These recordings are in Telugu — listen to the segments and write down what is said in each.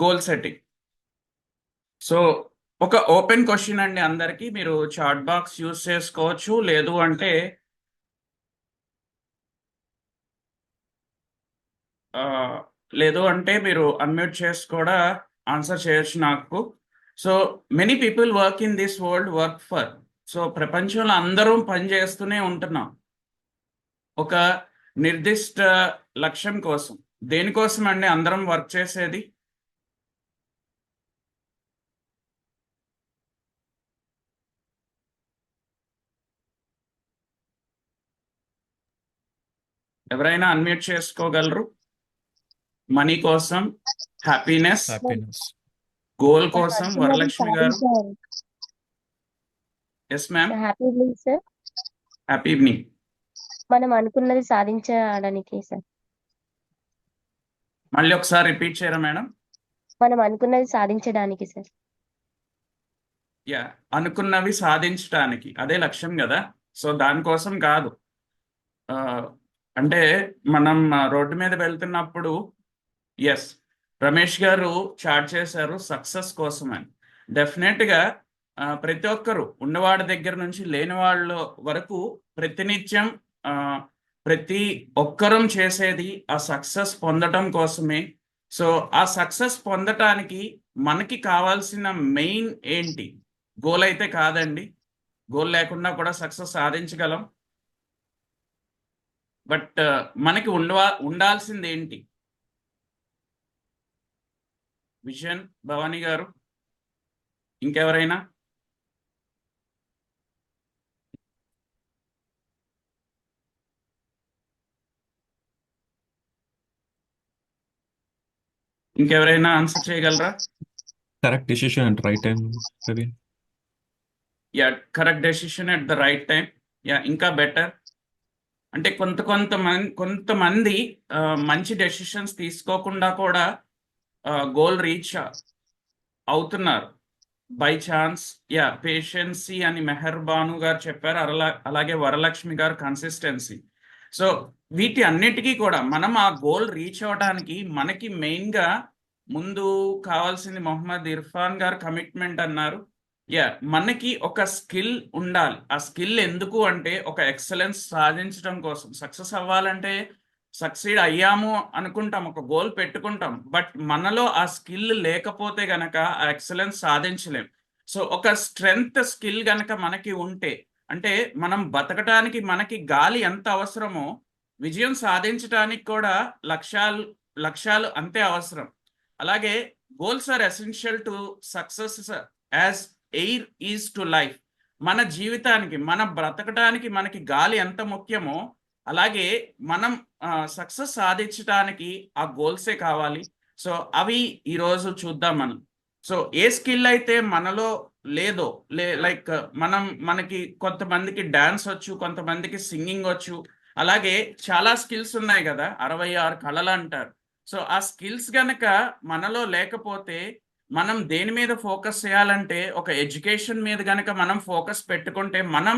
Goal setting. సో ఒక ఓపెన్ క్వశ్చన్ అండి, అందరికీ మీరు చాట్ బాక్స్ యూస్ చేసుకోవచ్చు. ఆ, లేదు అంటే మీరు అన్మ్యూట్ చేసి కూడా ఆన్సర్ చేయొచ్చు నాకు. So many people work in this world work for. So ప్రపంచంలో అందరూ పని చేస్తూనే ఉంటున్నాం ఒక నిర్దిష్ట లక్ష్యం కోసం. దేనికోసం అండి అందరం వర్క్ చేసేది? ఎవరైనా అన్మ్యూట్ చేసుకోగలరు? మనీ కోసం, హ్యాపీనెస్, హ్యాపీనెస్. గోల్ మనం కోసం. అనుకున్నది వరలక్ష్మి గారు. సాధించాలి. Yes ma'am. Happy evening sir. Happy evening. మనం అనుకున్నది సాధించడానికి సార్. మళ్ళీ ఒకసారి రిపీట్ చేయరా మేడం? మనం అనుకున్నది సాధించడానికి సార్. యా, అనుకున్నవి సాధించడానికి అదే లక్ష్యం కదా. సో దానికోసం కాదు. ఆ, అంటే మనం రోడ్డు మీద వెళ్తున్నప్పుడు, ఎస్, రమేష్ గారు చాట్ చేశారు సక్సెస్ కోసం అని. డెఫినెట్గా ప్రతి ఒక్కరు, ఉన్నవాడి దగ్గర నుంచి లేని వాళ్ళ వరకు, ప్రతినిత్యం ఆ, ప్రతి ఒక్కరం చేసేది ఆ సక్సెస్ పొందటం కోసమే. సో ఆ సక్సెస్ పొందటానికి మనకి కావాల్సిన మెయిన్ ఏంటి? గోల్ అయితే కాదండి. గోల్ లేకుండా కూడా సక్సెస్ సాధించగలం. బట్ మనకి ఉండాల్సింది ఏంటి? విజన్. భవానీ గారు, ఇంకెవరైనా? ఇంకెవరైనా ఆన్సర్ చేయగలరా? Correct decision and right time Praveen. Yeah, correct decision at the right time. Yeah, ఇంకా బెటర్. అంటే కొంతమంది మంచి డెసిషన్స్ తీసుకోకుండా కూడా గోల్ రీచ్ అవుతున్నారు బై ఛాన్స్. యా, పేషెన్సీ అని మెహర్ బాను గారు చెప్పారు. అలాగే వరలక్ష్మి గారు కన్సిస్టెన్సీ. సో వీటి అన్నిటికీ కూడా మనం ఆ గోల్ రీచ్ అవ్వడానికి మనకి మెయిన్గా ముందు కావాల్సింది, మొహమ్మద్ ఇర్ఫాన్ గారు కమిట్మెంట్ అన్నారు. యా, మనకి ఒక స్కిల్ ఉండాలి. ఆ స్కిల్ ఎందుకు అంటే ఒక ఎక్సలెన్స్ సాధించడం కోసం. సక్సెస్ అవ్వాలంటే సక్సీడ్ అయ్యాము అనుకుంటాం, ఒక గోల్ పెట్టుకుంటాం, బట్ మనలో ఆ స్కిల్ లేకపోతే గనక ఆ ఎక్సలెన్స్ సాధించలేం. సో ఒక స్ట్రెంగ్త్ స్కిల్ గనక మనకి ఉంటే, అంటే మనం బతకటానికి మనకి గాలి ఎంత అవసరమో, విజయం సాధించడానికి కూడా లక్ష్యాలు లక్ష్యాలు అంతే అవసరం. అలాగే goals are essential to success as air is to life. మన జీవితానికి, మన బ్రతకటానికి మనకి గాలి ఎంత ముఖ్యమో, అలాగే మనం సక్సెస్ సాధించడానికి ఆ గోల్సే కావాలి. సో అవి ఈరోజు చూద్దాం మనం. సో ఏ స్కిల్ అయితే మనలో లేదో, లైక్ మనకి కొంతమందికి డాన్స్ వచ్చు, కొంతమందికి సింగింగ్ వచ్చు, అలాగే చాలా స్కిల్స్ ఉన్నాయి కదా, 66 కళలు అంటారు. సో ఆ స్కిల్స్ గనక మనలో లేకపోతే, మనం దేని మీద ఫోకస్ చేయాలంటే ఒక ఎడ్యుకేషన్ మీద గనక మనం ఫోకస్ పెట్టుకుంటే, మనం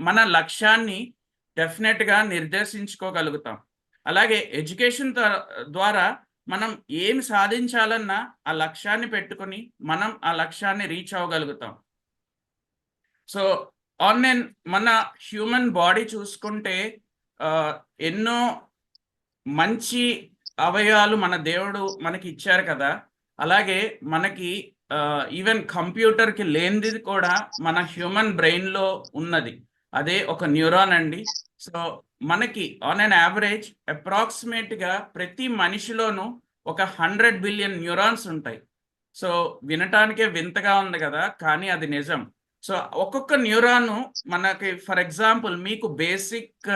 మన లక్ష్యాన్ని డెఫినెట్గా నిర్దేశించుకోగలుగుతాం. అలాగే ఎడ్యుకేషన్ ద్వారా మనం ఏమి సాధించాలన్నా ఆ లక్ష్యాన్ని పెట్టుకొని మనం ఆ లక్ష్యాన్ని రీచ్ అవ్వగలుగుతాం. సో మన హ్యూమన్ బాడీ చూసుకుంటే ఎన్నో మంచి అవయవాలు మన దేవుడు మనకి ఇచ్చారు కదా. అలాగే మనకి ఈవెన్ కంప్యూటర్కి లేనిది కూడా మన హ్యూమన్ బ్రెయిన్లో ఉన్నది. అదే ఒక న్యూరాన్ అండి. సో మనకి ఆన్ అన్ యావరేజ్ అప్రాక్సిమేట్గా ప్రతి మనిషిలోనూ ఒక 100 బిలియన్ న్యూరాన్స్ ఉంటాయి. సో వినటానికే వింతగా ఉంది కదా, కానీ అది నిజం. సో ఒక్కొక్క న్యూరాను మనకి, ఫర్ ఎగ్జాంపుల్, మీకు బేసిక్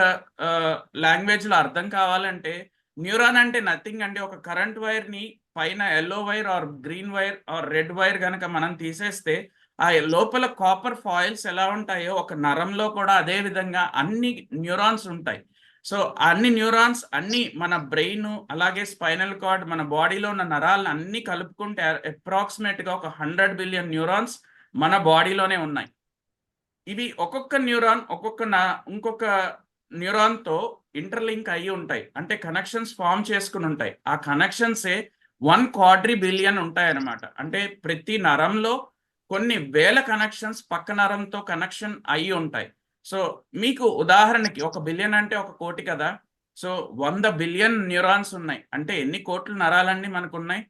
లాంగ్వేజ్లో అర్థం కావాలంటే, న్యూరాన్ అంటే నథింగ్ అండి. ఒక కరెంట్ వైర్ని పైన yellow wire or green wire or red wire కనుక మనం తీసేస్తే, ఆ లోపల కాపర్ ఫాయిల్స్ ఎలా ఉంటాయో ఒక నరంలో కూడా అదే విధంగా అన్ని న్యూరాన్స్ ఉంటాయి. సో అన్ని న్యూరాన్స్, అన్ని మన బ్రెయిన్, అలాగే స్పైనల్ కార్డ్, మన బాడీలో ఉన్న నరాలను అన్ని కలుపుకుంటే అప్రాక్సిమేట్గా ఒక 100 బిలియన్ న్యూరాన్స్ మన బాడీలోనే ఉన్నాయి. ఇవి ఒక్కొక్క న్యూరాన్ ఇంకొక న్యూరాన్తో ఇంటర్లింక్ అయ్యి ఉంటాయి, అంటే కనెక్షన్స్ ఫామ్ చేసుకుని ఉంటాయి. ఆ కనెక్షన్సే 1 క్వాడ్రిబిలియన్ ఉంటాయన్నమాట. అంటే ప్రతి నరంలో కొన్ని వేల కనెక్షన్స్ పక్క నరంతో కనెక్షన్ అయి ఉంటాయి. సో మీకు ఉదాహరణకి 1 బిలియన్ అంటే 1 కోటి కదా. సో 100 బిలియన్ న్యూరాన్స్ ఉన్నాయి. అంటే ఎన్ని కోట్ల నరాలన్నీ మనకున్నాయి?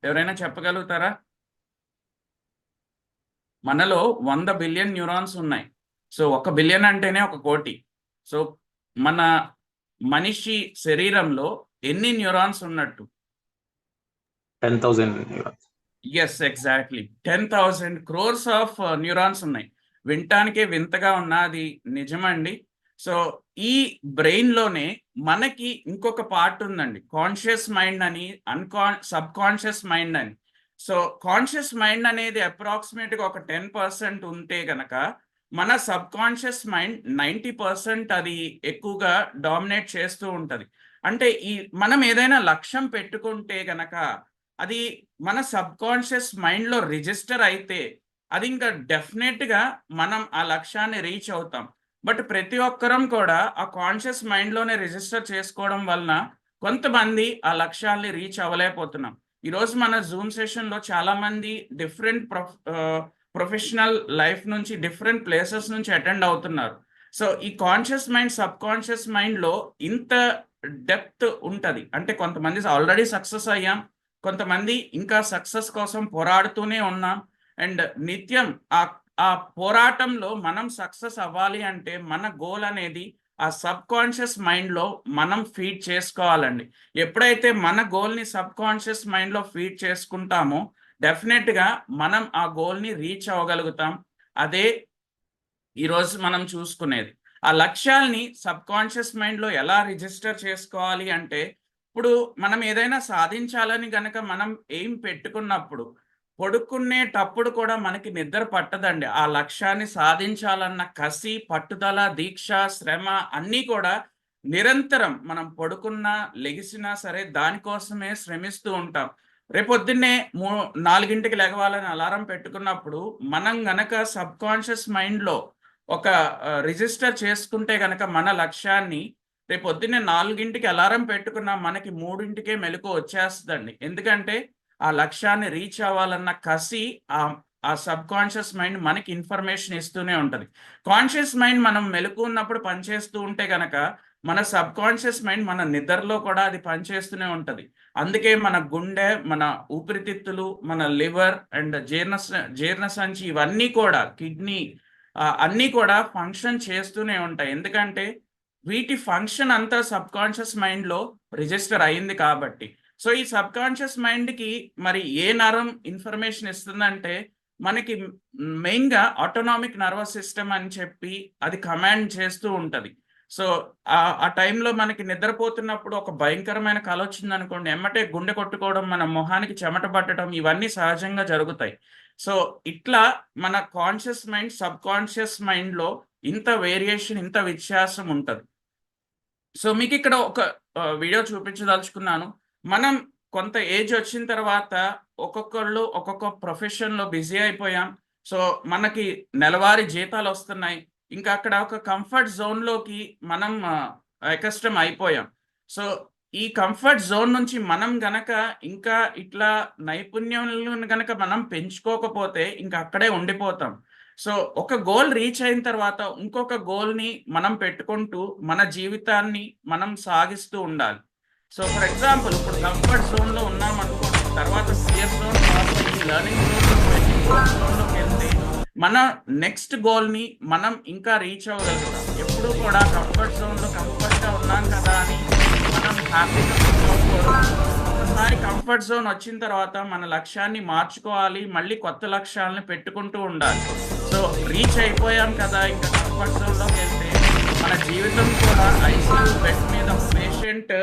ఎవరైనా చెప్పగలుగుతారా? మనలో 100 బిలియన్ న్యూరాన్స్ ఉన్నాయి. సో 1 బిలియన్ అంటేనే 1 కోటి. సో మన మనిషి శరీరంలో ఎన్ని న్యూరాన్స్ ఉన్నట్టు? 10,000 neurons. Yes, exactly 10,000 crores of neurons ఉన్నాయి. వినటానికే వింతగా ఉన్నది నిజమండి. సో ఈ బ్రెయిన్లోనే మనకి ఇంకొక పార్ట్ ఉందండి, కాన్షియస్ మైండ్ అని, సబ్ కాన్షియస్ మైండ్ అని. సో కాన్షియస్ మైండ్ అనేది అప్రాక్సిమేట్గా ఒక 10% ఉంటే గనక మన సబ్ కాన్షియస్ మైండ్ 90% అది ఎక్కువగా డామినేట్ చేస్తూ ఉంటుంది. అంటే మనం ఏదైనా లక్ష్యం పెట్టుకుంటే గనక అది మన సబ్ కాన్షియస్ మైండ్లో రిజిస్టర్ అయితే అది ఇంకా డెఫినెట్గా మనం ఆ లక్ష్యాన్ని రీచ్ అవుతాం. బట్ ప్రతి ఒక్కరం కూడా ఆ కాన్షియస్ మైండ్లోనే రిజిస్టర్ చేసుకోవడం వలన కొంతమంది ఆ లక్ష్యాన్ని రీచ్ అవ్వలేకపోతున్నాం. ఈరోజు మన జూమ్ సెషన్లో చాలామంది డిఫరెంట్ ప్రొఫెషనల్ లైఫ్ నుంచి డిఫరెంట్ ప్లేసెస్ నుంచి అటెండ్ అవుతున్నారు. సో ఈ కాన్షియస్ మైండ్ సబ్ కాన్షియస్ మైండ్లో ఇంత డెప్త్ ఉంటుంది. అంటే కొంతమంది ఆల్రెడీ సక్సెస్ అయ్యాం, కొంతమంది ఇంకా సక్సెస్ కోసం పోరాడుతూనే ఉన్నాం. అండ్ నిత్యం ఆ పోరాటంలో మనం సక్సెస్ అవ్వాలి అంటే మన గోల్ అనేది ఆ సబ్ కాన్షియస్ మైండ్లో మనం ఫీడ్ చేసుకోవాలండి. ఎప్పుడైతే మన గోల్ని సబ్ కాన్షియస్ మైండ్లో ఫీడ్ చేసుకుంటామో డెఫినెట్గా మనం ఆ గోల్ని రీచ్ అవ్వగలుగుతాం. అదే ఈరోజు మనం చూసుకునేది. ఆ లక్ష్యాల్ని సబ్ కాన్షియస్ మైండ్లో ఎలా రిజిస్టర్ చేసుకోవాలి అంటే, ఇప్పుడు మనం ఏదైనా సాధించాలని గనక మనం ఎయిమ్ పెట్టుకున్నప్పుడు పడుకునేటప్పుడు కూడా మనకి నిద్ర పట్టదండి. ఆ లక్ష్యాన్ని సాధించాలన్న కసి, పట్టుదల, దీక్ష, శ్రమ అన్నీ కూడా నిరంతరం మనం పడుకున్నా లెగిసినా సరే దానికోసమే శ్రమిస్తూ ఉంటాం. రేపొద్దున్నే 4కి లెగవాలని అలారం పెట్టుకున్నప్పుడు మనం గనక సబ్ కాన్షియస్ మైండ్లో ఒక రిజిస్టర్ చేసుకుంటే గనక మన లక్ష్యాన్ని రేపొద్దున్నే 4కి అలారం పెట్టుకున్నా మనకి 3కే మెలకువ వచ్చేస్తుందండి. ఎందుకంటే ఆ లక్ష్యాన్ని రీచ్ అవ్వాలన్న కసి ఆ సబ్ కాన్షియస్ మైండ్ మనకి ఇన్ఫర్మేషన్ ఇస్తూనే ఉంటుంది. కాన్షియస్ మైండ్ మనం మెలకువ ఉన్నప్పుడు పనిచేస్తూ ఉంటే గనక మన సబ్ కాన్షియస్ మైండ్ మన నిద్రలో కూడా అది పనిచేస్తూనే ఉంటుంది. అందుకే మన గుండె, మన ఊపిరితిత్తులు, మన లివర్ అండ్ జీర్ణసంచి ఇవన్నీ కూడా కిడ్నీ అన్నీ కూడా ఫంక్షన్ చేస్తూనే ఉంటాయి. ఎందుకంటే వీటి ఫంక్షన్ అంతా సబ్ కాన్షియస్ మైండ్లో రిజిస్టర్ అయింది కాబట్టి. సో ఈ సబ్ కాన్షియస్ మైండ్కి మరి ఏ నరం ఇన్ఫర్మేషన్ ఇస్తుందంటే మనకి మెయిన్గా ఆటోనామిక్ నర్వస్ సిస్టమ్ అని చెప్పి అది కమాండ్ చేస్తూ ఉంటుంది. సో ఆ టైంలో మనకి నిద్రపోతున్నప్పుడు ఒక భయంకరమైన కల వచ్చింది అనుకోండి, ఎమ్మటే గుండె కొట్టుకోవడం, మన మొహానికి చెమట పట్టడం ఇవన్నీ సహజంగా జరుగుతాయి. సో ఇట్లా మన కాన్షియస్ మైండ్ సబ్ కాన్షియస్ మైండ్లో ఇంత వేరియేషన్, ఇంత వ్యత్యాసం ఉంటుంది. సో మీకు ఇక్కడ ఒక వీడియో చూపించదలుచుకున్నాను. మనం కొంత ఏజ్ వచ్చిన తర్వాత ఒక్కొక్కళ్ళు ఒక్కొక్క ప్రొఫెషన్లో బిజీ అయిపోయాం. సో మనకి నెలవారీ జీతాలు వస్తున్నాయి. ఇంకా అక్కడ ఒక కంఫర్ట్ జోన్లోకి మనం అకస్టమ్ అయిపోయాం. సో ఈ కంఫర్ట్ జోన్ నుంచి మనం గనక ఇంకా ఇట్లా నైపుణ్యాలను గనక మనం పెంచుకోకపోతే ఇంకా అక్కడే ఉండిపోతాం. సో ఒక గోల్ రీచ్ అయిన తర్వాత ఇంకొక గోల్ని మనం పెట్టుకుంటూ మన జీవితాన్ని మనం సాగిస్తూ ఉండాలి. సో ఫర్ ఎగ్జాంపుల్ ఇప్పుడు కంఫర్ట్ జోన్లో ఉన్నాం అనుకోండి, తర్వాత ఫియర్ జోన్, లెర్నింగ్ జోన్లోకి వెళ్తే మన నెక్స్ట్ గోల్ని మనం ఇంకా రీచ్ అవ్వగలుగుతాం. ఎప్పుడూ కూడా కంఫర్ట్ జోన్లో కంఫర్ట్గా ఉన్నాం కదా అని మనం హ్యాపీగా ఒకసారి కంఫర్ట్ జోన్ వచ్చిన తర్వాత మన లక్ష్యాన్ని మార్చుకోవాలి, మళ్ళీ కొత్త లక్ష్యాలను పెట్టుకుంటూ ఉండాలి. సో రీచ్ అయిపోయాం కదా ఇంకా కంఫర్ట్ జోన్లోకి వెళ్తే మన జీవితం కూడా ఐసీయూ బెడ్ మీద పేషెంట్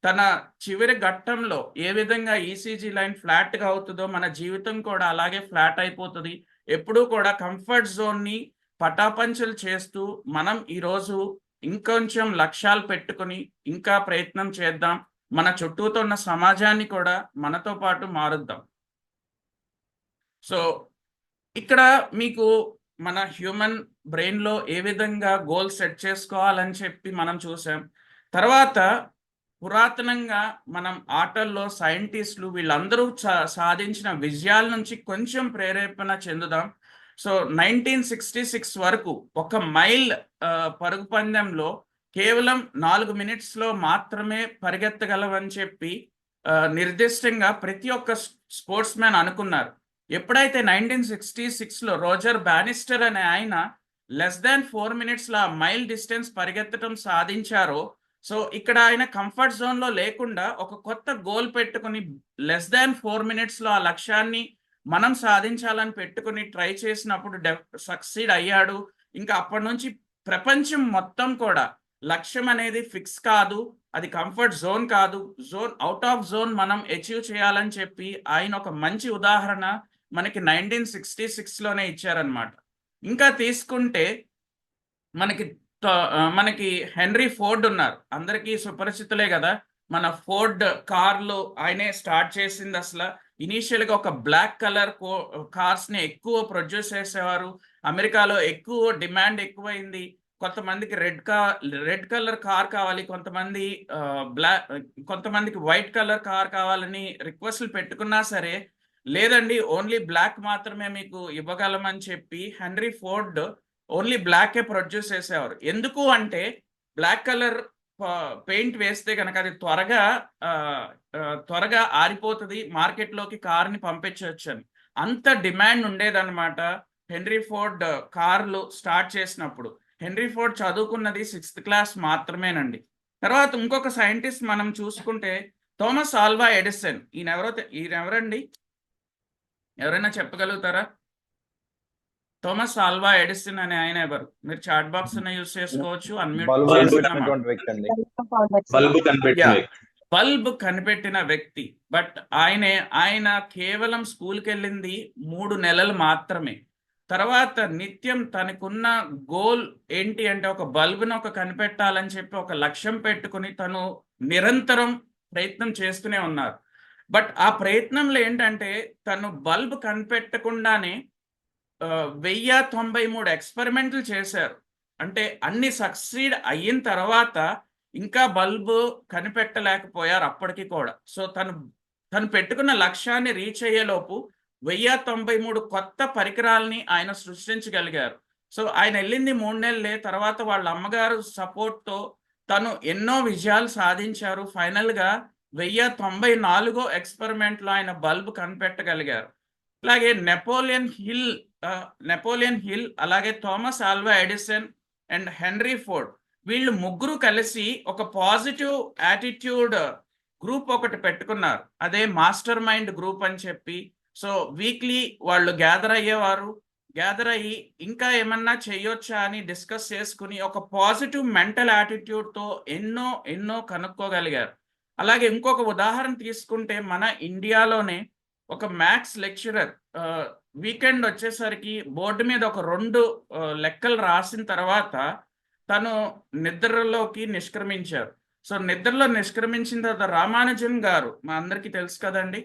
తన చివరి ఘట్టంలో ఏ విధంగా ఈసీజీ లైన్ ఫ్లాట్గా అవుతుందో మన జీవితం కూడా అలాగే ఫ్లాట్ అయిపోతుంది. ఎప్పుడూ కూడా కంఫర్ట్ జోన్ని పటాపంచలు చేస్తూ మనం ఈరోజు ఇంకొంచెం లక్ష్యాలు పెట్టుకొని ఇంకా ప్రయత్నం చేద్దాం. మన చుట్టూతో ఉన్న సమాజాన్ని కూడా మనతో పాటు మారుద్దాం. సో ఇక్కడ మీకు మన హ్యూమన్ బ్రెయిన్లో ఏ విధంగా గోల్ సెట్ చేసుకోవాలని చెప్పి మనం చూసాం. తర్వాత పురాతనంగా మనం ఆటల్లో సైంటిస్టులు వీళ్ళందరూ సాధించిన విజయాల నుంచి కొంచెం ప్రేరేపణ చెందుదాం. సో 1966 వరకు 1 మైల్ పరుగు పందెంలో కేవలం 4 మినిట్స్లో మాత్రమే పరిగెత్తగలవని చెప్పి నిర్దిష్టంగా ప్రతి ఒక్క స్పోర్ట్స్ మ్యాన్ అనుకున్నారు. ఎప్పుడైతే 1966లో రోజర్ బానిస్టర్ అనే ఆయన లెస్ దాన్ 4 మినిట్స్లో ఆ మైల్ డిస్టెన్స్ పరిగెత్తడం సాధించారో, సో ఇక్కడ ఆయన కంఫర్ట్ జోన్లో లేకుండా ఒక కొత్త గోల్ పెట్టుకుని లెస్ దాన్ 4 మినిట్స్లో ఆ లక్ష్యాన్ని మనం సాధించాలని పెట్టుకుని ట్రై చేసినప్పుడు సక్సీడ్ అయ్యాడు. ఇంకా అప్పటి నుంచి ప్రపంచం మొత్తం కూడా లక్ష్యం అనేది ఫిక్స్ కాదు, అది కంఫర్ట్ జోన్ కాదు, అవుట్ ఆఫ్ జోన్ మనం అచీవ్ చేయాలని చెప్పి ఆయన ఒక మంచి ఉదాహరణ మనకి 1966లోనే ఇచ్చారనమాట. ఇంకా తీసుకుంటే మనకి హెన్రీ ఫోర్డ్ ఉన్నారు, అందరికీ సుపరిచితులే కదా. మన ఫోర్డ్ కార్లు ఆయనే స్టార్ట్ చేసింది. అసలు ఇనీషియల్గా ఒక బ్లాక్ కలర్ కార్స్ని ఎక్కువ ప్రొడ్యూస్ చేసేవారు. అమెరికాలో ఎక్కువ డిమాండ్ ఎక్కువైంది. కొంతమందికి రెడ్ కలర్ కార్ కావాలి, కొంతమందికి వైట్ కలర్ కార్ కావాలని రిక్వెస్ట్లు పెట్టుకున్నా సరే, లేదండి ఓన్లీ బ్లాక్ మాత్రమే మీకు ఇవ్వగలమని చెప్పి హెన్రీ ఫోర్డ్ ఓన్లీ బ్లాకే ప్రొడ్యూస్ చేసేవారు. ఎందుకు అంటే బ్లాక్ కలర్ పెయింట్ వేస్తే కనుక అది త్వరగా ఆరిపోతుంది, మార్కెట్లోకి కార్ని పంపించవచ్చు అని. అంత డిమాండ్ ఉండేదన్నమాట హెన్రీ ఫోర్డ్ కార్లు స్టార్ట్ చేసినప్పుడు. హెన్రీ ఫోర్డ్ చదువుకున్నది 6th క్లాస్ మాత్రమేనండి. తర్వాత ఇంకొక సైంటిస్ట్ మనం చూసుకుంటే థామస్ ఆల్వా ఎడిసన్. ఈయనెవరండి, ఎవరైనా చెప్పగలుగుతారా? థామస్ ఆల్వా ఎడిసన్ అనే ఆయన ఎవరు? మీరు చాట్ బాక్స్ యూజ్ చేసుకోవచ్చు, బల్బ్ కనిపెట్టిన వ్యక్తి. బట్ ఆయన కేవలం స్కూల్కి వెళ్ళింది 3 నెలలు మాత్రమే. తర్వాత నిత్యం తనకున్న గోల్ ఏంటి అంటే ఒక బల్బును కనిపెట్టాలని చెప్పి ఒక లక్ష్యం పెట్టుకుని తను నిరంతరం ప్రయత్నం చేస్తూనే ఉన్నారు. బట్ ఆ ప్రయత్నంలో ఏంటంటే తను బల్బ్ కనిపెట్టకుండానే 1093 ఎక్స్పెరిమెంట్లు చేశారు. అంటే అన్ని సక్సీడ్ అయిన తర్వాత ఇంకా బల్బు కనిపెట్టలేకపోయారు అప్పటికి కూడా. సో తను పెట్టుకున్న లక్ష్యాన్ని రీచ్ అయ్యేలోపు 1093 కొత్త పరికరాలని ఆయన సృష్టించగలిగారు. సో ఆయన వెళ్ళింది 3 నెలలే. తర్వాత వాళ్ళ అమ్మగారు సపోర్ట్తో తను ఎన్నో విజయాలు సాధించారు. ఫైనల్గా 1094 ఎక్స్పెరిమెంట్లో ఆయన బల్బ్ కనిపెట్టగలిగారు. అలాగే నెపోలియన్ హిల్, అలాగే Thomas Alva Edison and henry Ford, వీళ్ళు ముగ్గురు కలిసి ఒక పాజిటివ్ యాటిట్యూడ్ గ్రూప్ ఒకటి పెట్టుకున్నారు. అదే మాస్టర్ మైండ్ గ్రూప్ అని చెప్పి. సో వీక్లీ వాళ్ళు గ్యాదర్ అయ్యి ఇంకా ఏమన్నా చేయొచ్చా అని డిస్కస్ చేసుకుని ఒక పాజిటివ్ మెంటల్ యాటిట్యూడ్తో ఎన్నో కనుక్కోగలిగారు. అలాగే ఇంకొక ఉదాహరణ తీసుకుంటే మన ఇండియాలోనే ఒక మ్యాథ్స్ లెక్చరర్ వీకెండ్ వచ్చేసరికి బోర్డు మీద ఒక 2 లెక్కలు రాసిన తర్వాత తను నిద్రలోకి నిష్క్రమించారు. సో నిద్రలో నిష్క్రమించిన తర్వాత రామానుజన్ గారు, మా అందరికీ తెలుసు కదండి,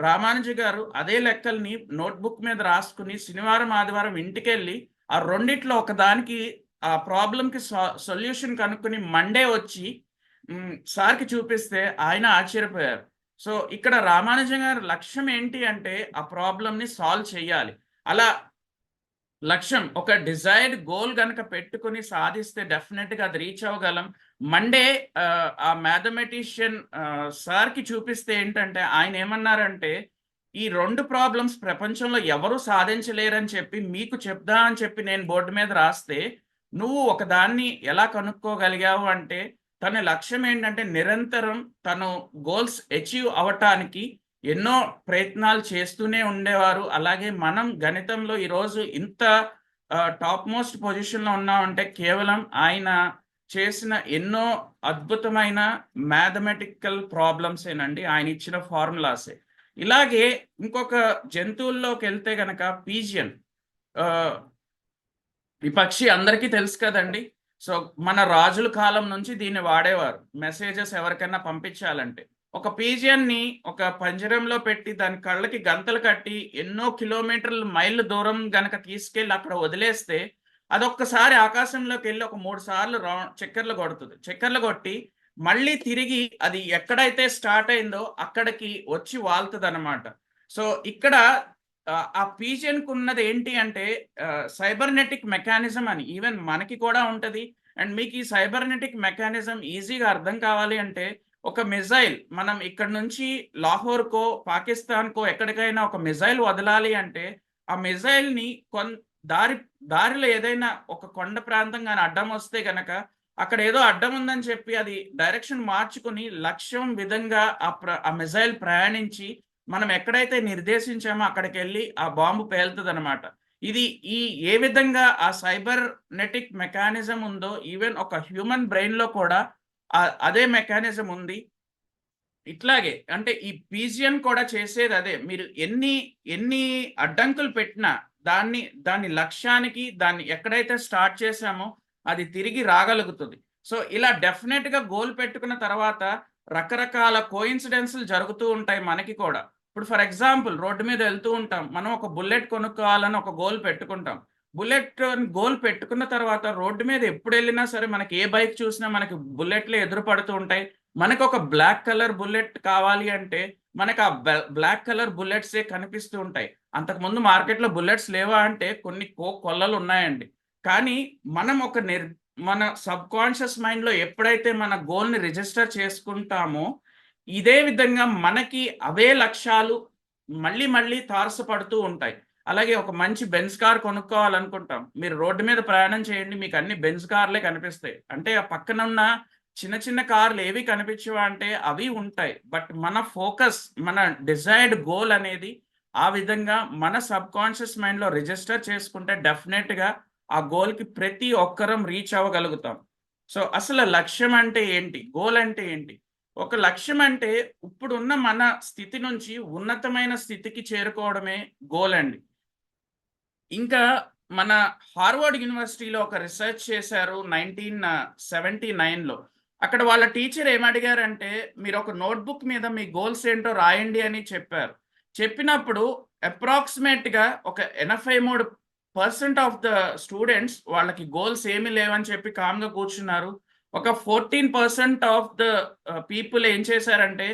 రామానుజు గారు అదే లెక్కల్ని నోట్బుక్ మీద రాసుకుని శనివారం ఆదివారం ఇంటికెళ్ళి ఆ రెండిట్లో ఒకదానికి ఆ ప్రాబ్లంకి సొల్యూషన్ కనుక్కుని మండే వచ్చి సార్కి చూపిస్తే ఆయన ఆశ్చర్యపోయారు. సో ఇక్కడ రామానుజన్ గారి లక్ష్యం ఏంటి అంటే ఆ ప్రాబ్లంని సాల్వ్ చేయాలి. అలా లక్ష్యం ఒక డిజైర్డ్ గోల్ కనుక పెట్టుకుని సాధిస్తే డెఫినెట్గా అది రీచ్ అవ్వగలం. మండే ఆ మ్యాథమెటిషియన్ సార్కి చూపిస్తే ఏంటంటే ఆయన ఏమన్నారంటే, ఈ 2 ప్రాబ్లమ్స్ ప్రపంచంలో ఎవరు సాధించలేరని చెప్పి మీకు చెప్దా అని చెప్పి నేను బోర్డు మీద రాస్తే నువ్వు ఒకదాన్ని ఎలా కనుక్కోగలిగావు అంటే, తన లక్ష్యం ఏంటంటే నిరంతరం తను గోల్స్ అచీవ్ అవటానికి ఎన్నో ప్రయత్నాలు చేస్తూనే ఉండేవారు. అలాగే మనం గణితంలో ఈరోజు ఇంత టాప్ మోస్ట్ పొజిషన్లో ఉన్నామంటే కేవలం ఆయన చేసిన ఎన్నో అద్భుతమైన మ్యాథమెటికల్ ప్రాబ్లమ్స్ ఏనండి, ఆయన ఇచ్చిన ఫార్ములాసే. ఇలాగే ఇంకొక జంతువుల్లోకి వెళ్తే కనుక పీజియన్, ఈ పక్షి అందరికీ తెలుసు కదండి. సో మన రాజుల కాలం నుంచి దీన్ని వాడేవారు మెసేజెస్ ఎవరికైనా పంపించాలంటే. ఒక పీజియన్ని ఒక పంజరంలో పెట్టి దాని కళ్ళకి గంతలు కట్టి ఎన్నో మైళ్ళు దూరం గనక తీసుకెళ్ళి అక్కడ వదిలేస్తే అదొక్కసారి ఆకాశంలోకి వెళ్ళి ఒక 3 సార్లు చక్కర్లు కొడుతుంది. చక్కర్లు కొట్టి మళ్ళీ తిరిగి అది ఎక్కడైతే స్టార్ట్ అయిందో అక్కడికి వచ్చి వాళ్తుంది అనమాట. సో ఇక్కడ ఆ పీజియన్‌కి ఉన్నది ఏంటి అంటే సైబర్నెటిక్ మెకానిజం అని ఈవెన్ మనకి కూడా ఉంటది. అండ్ మీకు ఈ సైబర్నెటిక్ మెకానిజం ఈజీగా అర్థం కావాలి అంటే ఒక మిజైల్ మనం ఇక్కడ నుంచి లాహోర్‌కో, పాకిస్తాన్‌కో ఎక్కడికైనా ఒక మిజైల్ వదలాలి అంటే ఆ మిజైల్‌ని దారిలో ఏదైనా ఒక కొండ ప్రాంతం గాని అడ్డం వస్తే గనక అక్కడ ఏదో అడ్డం ఉందని చెప్పి అది డైరెక్షన్ మార్చుకుని లక్ష్యం విధంగా ఆ మిజైల్ ప్రయాణించి మనం ఎక్కడైతే నిర్దేశించామో అక్కడికెళ్ళి ఆ బాంబు పేలుతుందన్నమాట. ఇది ఏ విధంగా ఆ సైబర్నెటిక్ మెకానిజం ఉందో ఈవెన్ ఒక హ్యూమన్ బ్రెయిన్‌లో కూడా అదే మెకానిజం ఉంది. ఇట్లాగే అంటే ఈ పీజియన్ కూడా చేసేది అదే. మీరు ఎన్ని అడ్డంకులు పెట్టినా దాని లక్ష్యానికి దాన్ని ఎక్కడైతే స్టార్ట్ చేశామో అది తిరిగి రాగలుగుతుంది. సో ఇలా డెఫినెట్‌గా గోల్ పెట్టుకున్న తర్వాత రకరకాల కోయిన్సిడెన్స్‌లు జరుగుతూ ఉంటాయి మనకి కూడా. ఇప్పుడు ఫర్ ఎగ్జాంపుల్ రోడ్డు మీద వెళ్తూ ఉంటాం. మనం ఒక బుల్లెట్ కొనుక్కోవాలని ఒక గోల్ పెట్టుకుంటాం. బుల్లెట్ గోల్ పెట్టుకున్న తర్వాత రోడ్డు మీద ఎప్పుడెళ్ళినా సరే మనకి ఏ బైక్ చూసినా మనకి బుల్లెట్‌లే ఎదురు పడుతూ ఉంటాయి. మనకొక బ్లాక్ కలర్ బుల్లెట్ కావాలి అంటే మనకు ఆ బ్లాక్ కలర్ బుల్లెట్సే కనిపిస్తూ ఉంటాయి. అంతకుముందు మార్కెట్‌లో బుల్లెట్స్ లేవా అంటే కొన్ని కొల్లలు ఉన్నాయండి. కానీ మనం మన సబ్‌కాన్షియస్ మైండ్‌లో ఎప్పుడైతే మన గోల్‌ని రిజిస్టర్ చేసుకుంటామో, ఇదే విధంగా మనకి అవే లక్ష్యాలు మళ్ళీ తారసపడుతూ ఉంటాయి. అలాగే ఒక మంచి బెంజ్ కార్ కొనుక్కోవాలనుకుంటాం. మీరు రోడ్డు మీద ప్రయాణం చేయండి మీకు అన్ని బెంజ్ కార్లే కనిపిస్తాయి. అంటే ఆ పక్కనున్న చిన్న కార్లు ఏవి కనిపించవా అంటే అవి ఉంటాయి. బట్ మన ఫోకస్, మన డిజైర్డ్ గోల్ అనేది ఆ విధంగా మన సబ్‌కాన్షియస్ మైండ్‌లో రిజిస్టర్ చేసుకుంటే డెఫినెట్‌గా ఆ గోల్‌కి ప్రతి ఒక్కరం రీచ్ అవ్వగలుగుతాం. సో అసలు లక్ష్యం అంటే ఏంటి? గోల్ అంటే ఏంటి? ఒక లక్ష్యం అంటే ఇప్పుడున్న మన స్థితి నుంచి ఉన్నతమైన స్థితికి చేరుకోవడమే గోల్ అండి. ఇంకా మన హార్వర్డ్ యూనివర్సిటీలో ఒక రిసర్చ్ చేశారు 1979లో. అక్కడ వాళ్ళ టీచర్ ఏమడిగారంటే, మీరు ఒక నోట్‌బుక్ మీద మీ గోల్స్ ఏంటో రాయండి అని చెప్పారు. చెప్పినప్పుడు అప్రాక్సిమేట్‌గా ఒక 83% ఆఫ్ ద స్టూడెంట్స్ వాళ్ళకి గోల్స్ ఏమీ లేవని చెప్పి కామ్‌గా కూర్చున్నారు. ఒక 14% ఆఫ్ ద పీపుల్ ఏం చేశారంటే,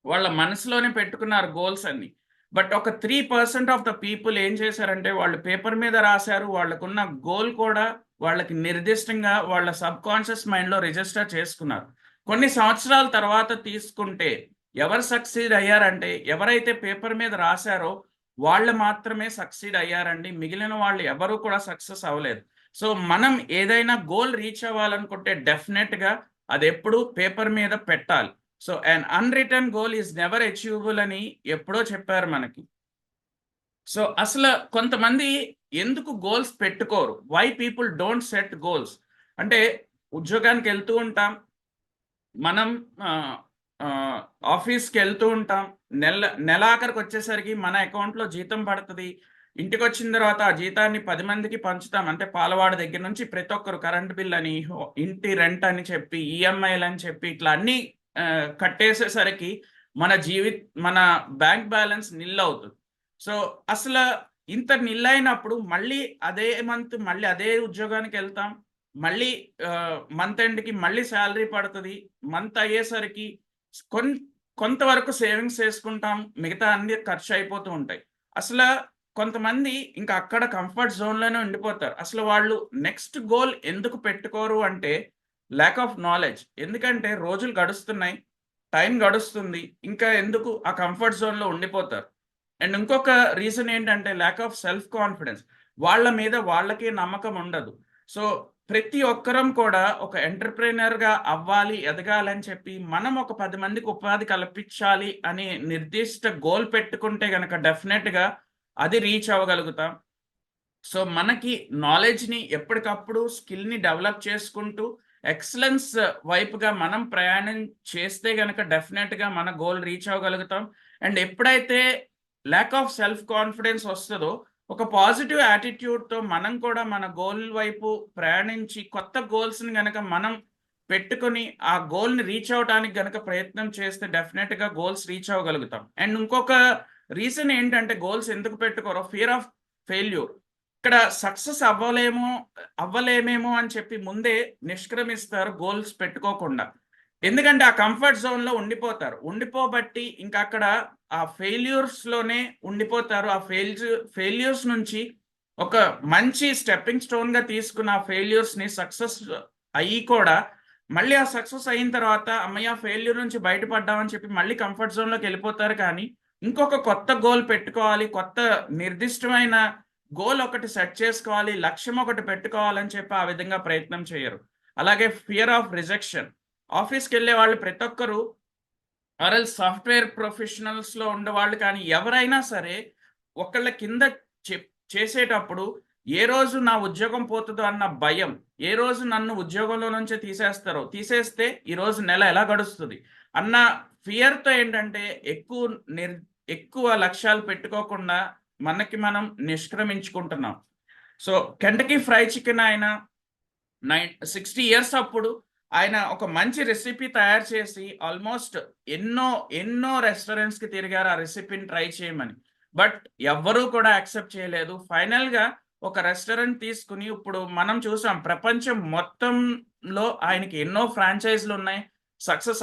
వాళ్ళ మనసులోనే పెట్టుకున్నారు గోల్స్ అన్ని. బట్ ఒక 3% ఆఫ్ ద పీపుల్ ఏం చేశారంటే, వాళ్ళు పేపర్ మీద రాశారు. వాళ్ళకున్న గోల్ కూడా వాళ్ళకి నిర్దిష్టంగా వాళ్ళ సబ్‌కాన్షియస్ మైండ్‌లో రిజిస్టర్ చేసుకున్నారు. కొన్ని సంవత్సరాల తర్వాత తీసుకుంటే ఎవరు సక్సీడ్ అయ్యారంటే, ఎవరైతే పేపర్ మీద రాశారో వాళ్ళు మాత్రమే సక్సీడ్ అయ్యారండి. మిగిలిన వాళ్ళు ఎవరు కూడా సక్సెస్ అవ్వలేదు. సో మనం ఏదైనా గోల్ రీచ్ అవ్వాలనుకుంటే డెఫినెట్‌గా అదెప్పుడు పేపర్ మీద పెట్టాలి. So un unwritten goal is never achievable అని ఎప్పుడో చెప్పారు మనకి. సో అసలు కొంతమంది ఎందుకు గోల్స్ పెట్టుకోరు? Why people don't set goals? అంటే ఉద్యోగానికి వెళ్తూ ఉంటాం. మనం ఆఫీస్‌కి వెళ్తూ ఉంటాం. నెలాఖరికి వచ్చేసరికి మన అకౌంట్‌లో జీతం పడతది. ఇంటికొచ్చిన తర్వాత ఆ జీతాన్ని 10 మందికి పంచుతాం. అంటే పాలవాడి దగ్గర నుంచి ప్రతి ఒక్కరు కరెంట్ బిల్ అని, ఇంటి రెంట్ అని చెప్పి, ఈఎంఐలని చెప్పి ఇట్లా అన్నీ కట్టేసేసరికి మన బ్యాంక్ బ్యాలెన్స్ నిల్ అవుతుంది. సో అసలు ఇంత నిల్ అయినప్పుడు మళ్ళీ అదే మంత్ మళ్ళీ అదే ఉద్యోగానికి వెళ్తాం. మళ్ళీ మంత్ ఎండ్‌కి మళ్ళీ సాలరీ పడతది. మంత్ అయ్యేసరికి కొంతవరకు సేవింగ్స్ చేసుకుంటాం. మిగతా అన్నీ ఖర్చు అయిపోతూ ఉంటాయి. అసలు కొంతమంది ఇంకా అక్కడ కంఫర్ట్ జోన్‌లోనే ఉండిపోతారు. అసలు వాళ్ళు నెక్స్ట్ గోల్ ఎందుకు పెట్టుకోరు అంటే ల్యాక్ ఆఫ్ నాలెడ్జ్. ఎందుకంటే రోజులు గడుస్తున్నాయి. టైం గడుస్తుంది. ఇంకా ఎందుకు ఆ కంఫర్ట్ జోన్‌లో ఉండిపోతారు. అండ్ ఇంకొక రీజన్ ఏంటంటే ల్యాక్ ఆఫ్ సెల్ఫ్ కాన్ఫిడెన్స్. వాళ్ళ మీద వాళ్ళకే నమ్మకం ఉండదు. సో ప్రతి ఒక్కరం కూడా ఒక ఎంటర్‌ప్రెన్యూర్‌గా అవ్వాలి, ఎదగాలని చెప్పి మనం ఒక 10 మందికి ఉపాధి కల్పించాలి అనే నిర్దిష్ట గోల్ పెట్టుకుంటే గనక డెఫినెట్‌గా అది రీచ్ అవ్వగలుగుతాం. సో మనకి నాలెడ్జ్‌ని ఎప్పటికప్పుడు స్కిల్‌ని డెవలప్ చేసుకుంటూ ఎక్సలెన్స్ వైపుగా మనం ప్రయాణం చేస్తే గనక డెఫినెట్‌గా మన గోల్ రీచ్ అవ్వగలుగుతాం. అండ్ ఎప్పుడైతే ల్యాక్ ఆఫ్ సెల్ఫ్ కాన్ఫిడెన్స్ వస్తదో ఒక పాజిటివ్ యాటిట్యూడ్‌తో మనం కూడా మన గోల్ వైపు ప్రయాణించి కొత్త గోల్స్‌ని గనక మనం పెట్టుకొని ఆ గోల్‌ని రీచ్ అవ్వడానికి గనక ప్రయత్నం చేస్తే డెఫినెట్‌గా గోల్స్ రీచ్ అవ్వగలుగుతాం. అండ్ ఇంకొక రీజన్ ఏంటంటే గోల్స్ ఎందుకు పెట్టుకోరో ఫియర్ ఆఫ్ ఫెయిల్యూర్. ఇక్కడ సక్సెస్ అవ్వలేమేమో అని చెప్పి ముందే నిష్క్రమిస్తారు గోల్స్ పెట్టుకోకుండా. ఎందుకంటే ఆ కంఫర్ట్ జోన్లో ఉండిపోబట్టి ఇంకా అక్కడ ఆ ఫెయిల్యూర్స్లోనే ఉండిపోతారు. ఆ ఫెయిల్యూర్స్ నుంచి ఒక మంచి స్టెప్పింగ్ స్టోన్గా తీసుకున్న ఆ ఫెయిల్యూర్స్ని సక్సెస్ అయ్యి కూడా మళ్ళీ ఆ సక్సెస్ అయిన తర్వాత అమ్మయ్య ఫెయిల్యూర్ నుంచి బయటపడ్డామని చెప్పి మళ్ళీ కంఫర్ట్ జోన్లోకి వెళ్ళిపోతారు. కానీ ఇంకొక కొత్త గోల్ పెట్టుకోవాలి, కొత్త నిర్దిష్టమైన గోల్ ఒకటి సెట్ చేసుకోవాలి, లక్ష్యం ఒకటి పెట్టుకోవాలని చెప్పి ఆ విధంగా ప్రయత్నం చేయరు. అలాగే ఫియర్ ఆఫ్ రిజెక్షన్. ఆఫీస్కి వెళ్ళే వాళ్ళు ప్రతి ఒక్కరు ఆర్ఎల్ సాఫ్ట్వేర్ ప్రొఫెషనల్స్లో ఉండేవాళ్ళు కానీ ఎవరైనా సరే ఒకళ్ళ కింద చేసేటప్పుడు ఏ రోజు నా ఉద్యోగం పోతుందో అన్న భయం, ఏ రోజు నన్ను ఉద్యోగంలో నుంచే తీసేస్తే ఈ రోజు నెల ఎలా గడుస్తుంది అన్న ఫియర్తో ఏంటంటే ఎక్కువ లక్ష్యాలు పెట్టుకోకుండా మనకి మనం నిష్క్రమించుకుంటున్నాం. సో కెంటకీ ఫ్రై చికెన్ ఆయన 60 years అప్పుడు ఆయన ఒక మంచి రెసిపీ తయారు చేసి ఆల్మోస్ట్ ఎన్నో రెస్టారెంట్స్కి తిరిగారు ఆ రెసిపీని ట్రై చేయమని. బట్ ఎవ్వరూ కూడా యాక్సెప్ట్ చేయలేదు. ఫైనల్గా ఒక రెస్టారెంట్ తీసుకుని ఇప్పుడు మనం చూసాం ప్రపంచం మొత్తంలో ఆయనకి ఎన్నో ఫ్రాంచైజీలు ఉన్నాయి, సక్సెస్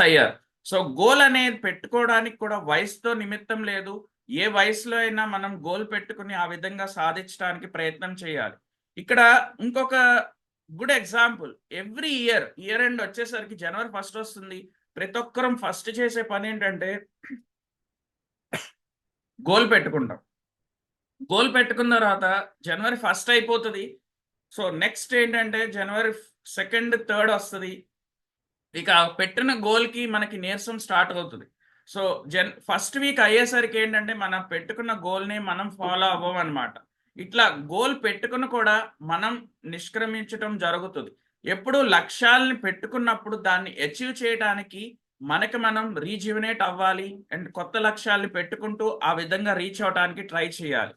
అయ్యారు. సో గోల్ అనేది పెట్టుకోవడానికి కూడా వయసుతో నిమిత్తం లేదు. ఏ వయసులో అయినా మనం గోల్ పెట్టుకుని ఆ విధంగా సాధించడానికి ప్రయత్నం చేయాలి. ఇక్కడ ఇంకొక good example, every year end వచ్చేసరికి January 1st వస్తుంది. ప్రతి ఒక్కరం ఫస్ట్ చేసే పని ఏంటంటే గోల్ పెట్టుకుంటాం. గోల్ పెట్టుకున్న తర్వాత January 1st అయిపోతుంది. సో నెక్స్ట్ ఏంటంటే January 2nd 3rd వస్తుంది. ఇక పెట్టిన గోల్కి మనకి నీరసం స్టార్ట్ అవుతుంది. సో ఫస్ట్ వీక్ అయ్యేసరికి ఏంటంటే మనం పెట్టుకున్న గోల్ని మనం ఫాలో అవ్వమన్నమాట. ఇట్లా గోల్ పెట్టుకుని కూడా మనం నిష్క్రమించడం జరుగుతుంది. ఎప్పుడు లక్ష్యాలని పెట్టుకున్నప్పుడు దాన్ని అచీవ్ చేయడానికి మనకి మనం రీజ్యువినేట్ అవ్వాలి అండ్ కొత్త లక్ష్యాలని పెట్టుకుంటూ ఆ విధంగా రీచ్ అవడానికి ట్రై చేయాలి.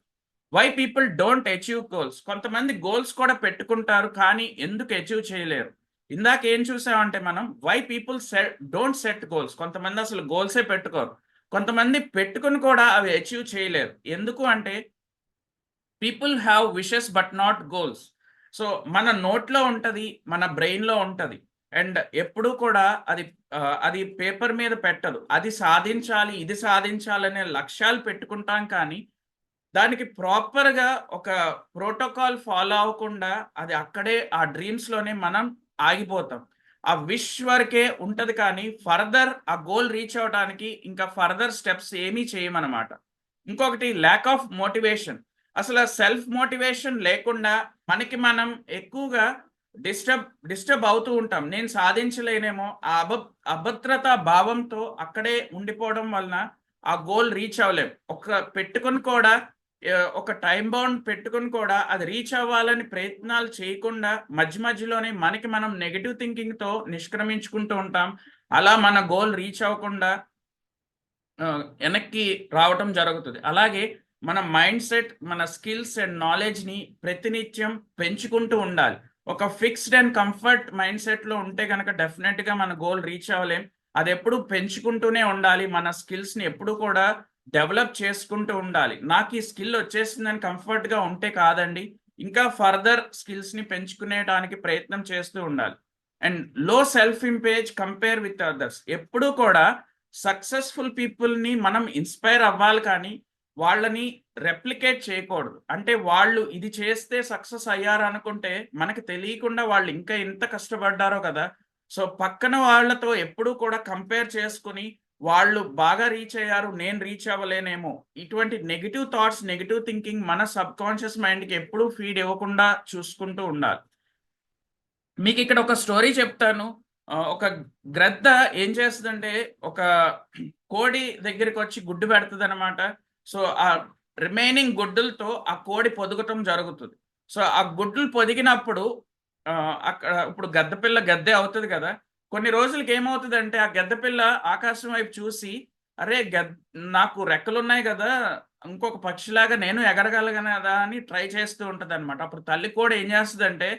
Why people don't achieve goals. కొంతమంది గోల్స్ కూడా పెట్టుకుంటారు కానీ ఎందుకు అచీవ్ చేయలేరు. ఇందాక ఏం చూసామంటే మనం why people don't set goals. కొంతమంది అసలు గోల్సే పెట్టుకోరు, కొంతమంది పెట్టుకుని కూడా అవి అచీవ్ చేయలేరు. ఎందుకు అంటే people have wishes but not goals. So మన నోట్లో ఉంటుంది, మన బ్రెయిన్లో ఉంటుంది అండ్ ఎప్పుడూ కూడా అది పేపర్ మీద పెట్టదు. అది సాధించాలి, ఇది సాధించాలనే లక్ష్యాలు పెట్టుకుంటాం కానీ దానికి ప్రాపర్గా ఒక ప్రోటోకాల్ ఫాలో అవ్వకుండా అది అక్కడే ఆ డ్రీమ్స్లోనే మనం ఆగిపోతాం. ఆ విష్ వరకే ఉంటుంది కానీ ఫర్దర్ ఆ గోల్ రీచ్ అవడానికి ఇంకా ఫర్దర్ స్టెప్స్ ఏమీ చేయమన్నమాట. ఇంకొకటి ల్యాక్ ఆఫ్ మోటివేషన్. అసలు సెల్ఫ్ మోటివేషన్ లేకుండా మనకి మనం ఎక్కువగా డిస్టర్బ్ అవుతూ ఉంటాం. నేను సాధించలేనేమో ఆ అభద్రతా భావంతో అక్కడే ఉండిపోవడం వలన ఆ గోల్ రీచ్ అవ్వలేం. పెట్టుకొని కూడా ఒక టైం బౌండ్ పెట్టుకొని కూడా అది రీచ్ అవ్వాలని ప్రయత్నాలు చేయకుండా మధ్యలోనే మనకి మనం నెగిటివ్ థింకింగ్తో నిష్క్రమించుకుంటూ ఉంటాం. అలా మన గోల్ రీచ్ అవ్వకుండా వెనక్కి రావటం జరుగుతుంది. అలాగే మన మైండ్ సెట్, మన స్కిల్స్ అండ్ నాలెడ్జ్ని ప్రతినిత్యం పెంచుకుంటూ ఉండాలి. ఒక ఫిక్స్డ్ అండ్ కంఫర్ట్ మైండ్ సెట్లో ఉంటే కనుక డెఫినెట్గా మన గోల్ రీచ్ అవ్వలేం. అది ఎప్పుడు పెంచుకుంటూనే ఉండాలి. మన స్కిల్స్ని ఎప్పుడు కూడా డెవలప్ చేసుకుంటూ ఉండాలి. నాకు ఈ స్కిల్ వచ్చేసిందని కంఫర్ట్గా ఉంటే కాదండి, ఇంకా ఫర్దర్ స్కిల్స్ని పెంచుకునేటానికి ప్రయత్నం చేస్తూ ఉండాలి. అండ్ లో self image compare with others. ఎప్పుడూ కూడా సక్సెస్ఫుల్ పీపుల్ని మనం ఇన్స్పైర్ అవ్వాలి కానీ వాళ్ళని రెప్లికేట్ చేయకూడదు. అంటే వాళ్ళు ఇది చేస్తే సక్సెస్ అయ్యారు అనుకుంటే మనకి తెలియకుండా వాళ్ళు ఇంకా ఎంత కష్టపడ్డారో కదా. సో పక్కన వాళ్ళతో ఎప్పుడూ కూడా కంపేర్ చేసుకుని వాళ్ళు బాగా రీచ్ అయ్యారు, నేను రీచ్ అవ్వలేనేమో, ఇటువంటి నెగిటివ్ థాట్స్, నెగిటివ్ థింకింగ్ మన సబ్ కాన్షియస్ మైండ్కి ఎప్పుడూ ఫీడ్ ఇవ్వకుండా చూసుకుంటూ ఉండాలి. మీకు ఇక్కడ ఒక స్టోరీ చెప్తాను. ఒక గ్రద్ద ఏం చేస్తుందంటే ఒక కోడి దగ్గరికి వచ్చి గుడ్డు పెడుతుంది అనమాట. సో ఆ రిమైనింగ్ గుడ్డులతో ఆ కోడి పొదగటం జరుగుతుంది. సో ఆ గుడ్లు పొదిగినప్పుడు అక్కడ ఇప్పుడు గద్దే అవుతుంది కదా. కొన్ని రోజులకి ఏమవుతుందంటే ఆ గద్దపిల్ల ఆకాశం వైపు చూసి అరే నాకు రెక్కలున్నాయి కదా, ఇంకొక పక్షిలాగా నేను ఎగరగలను కదా అని ట్రై చేస్తూ ఉంటుంది అనమాట. అప్పుడు తల్లి కూడా ఏం చేస్తుందంటే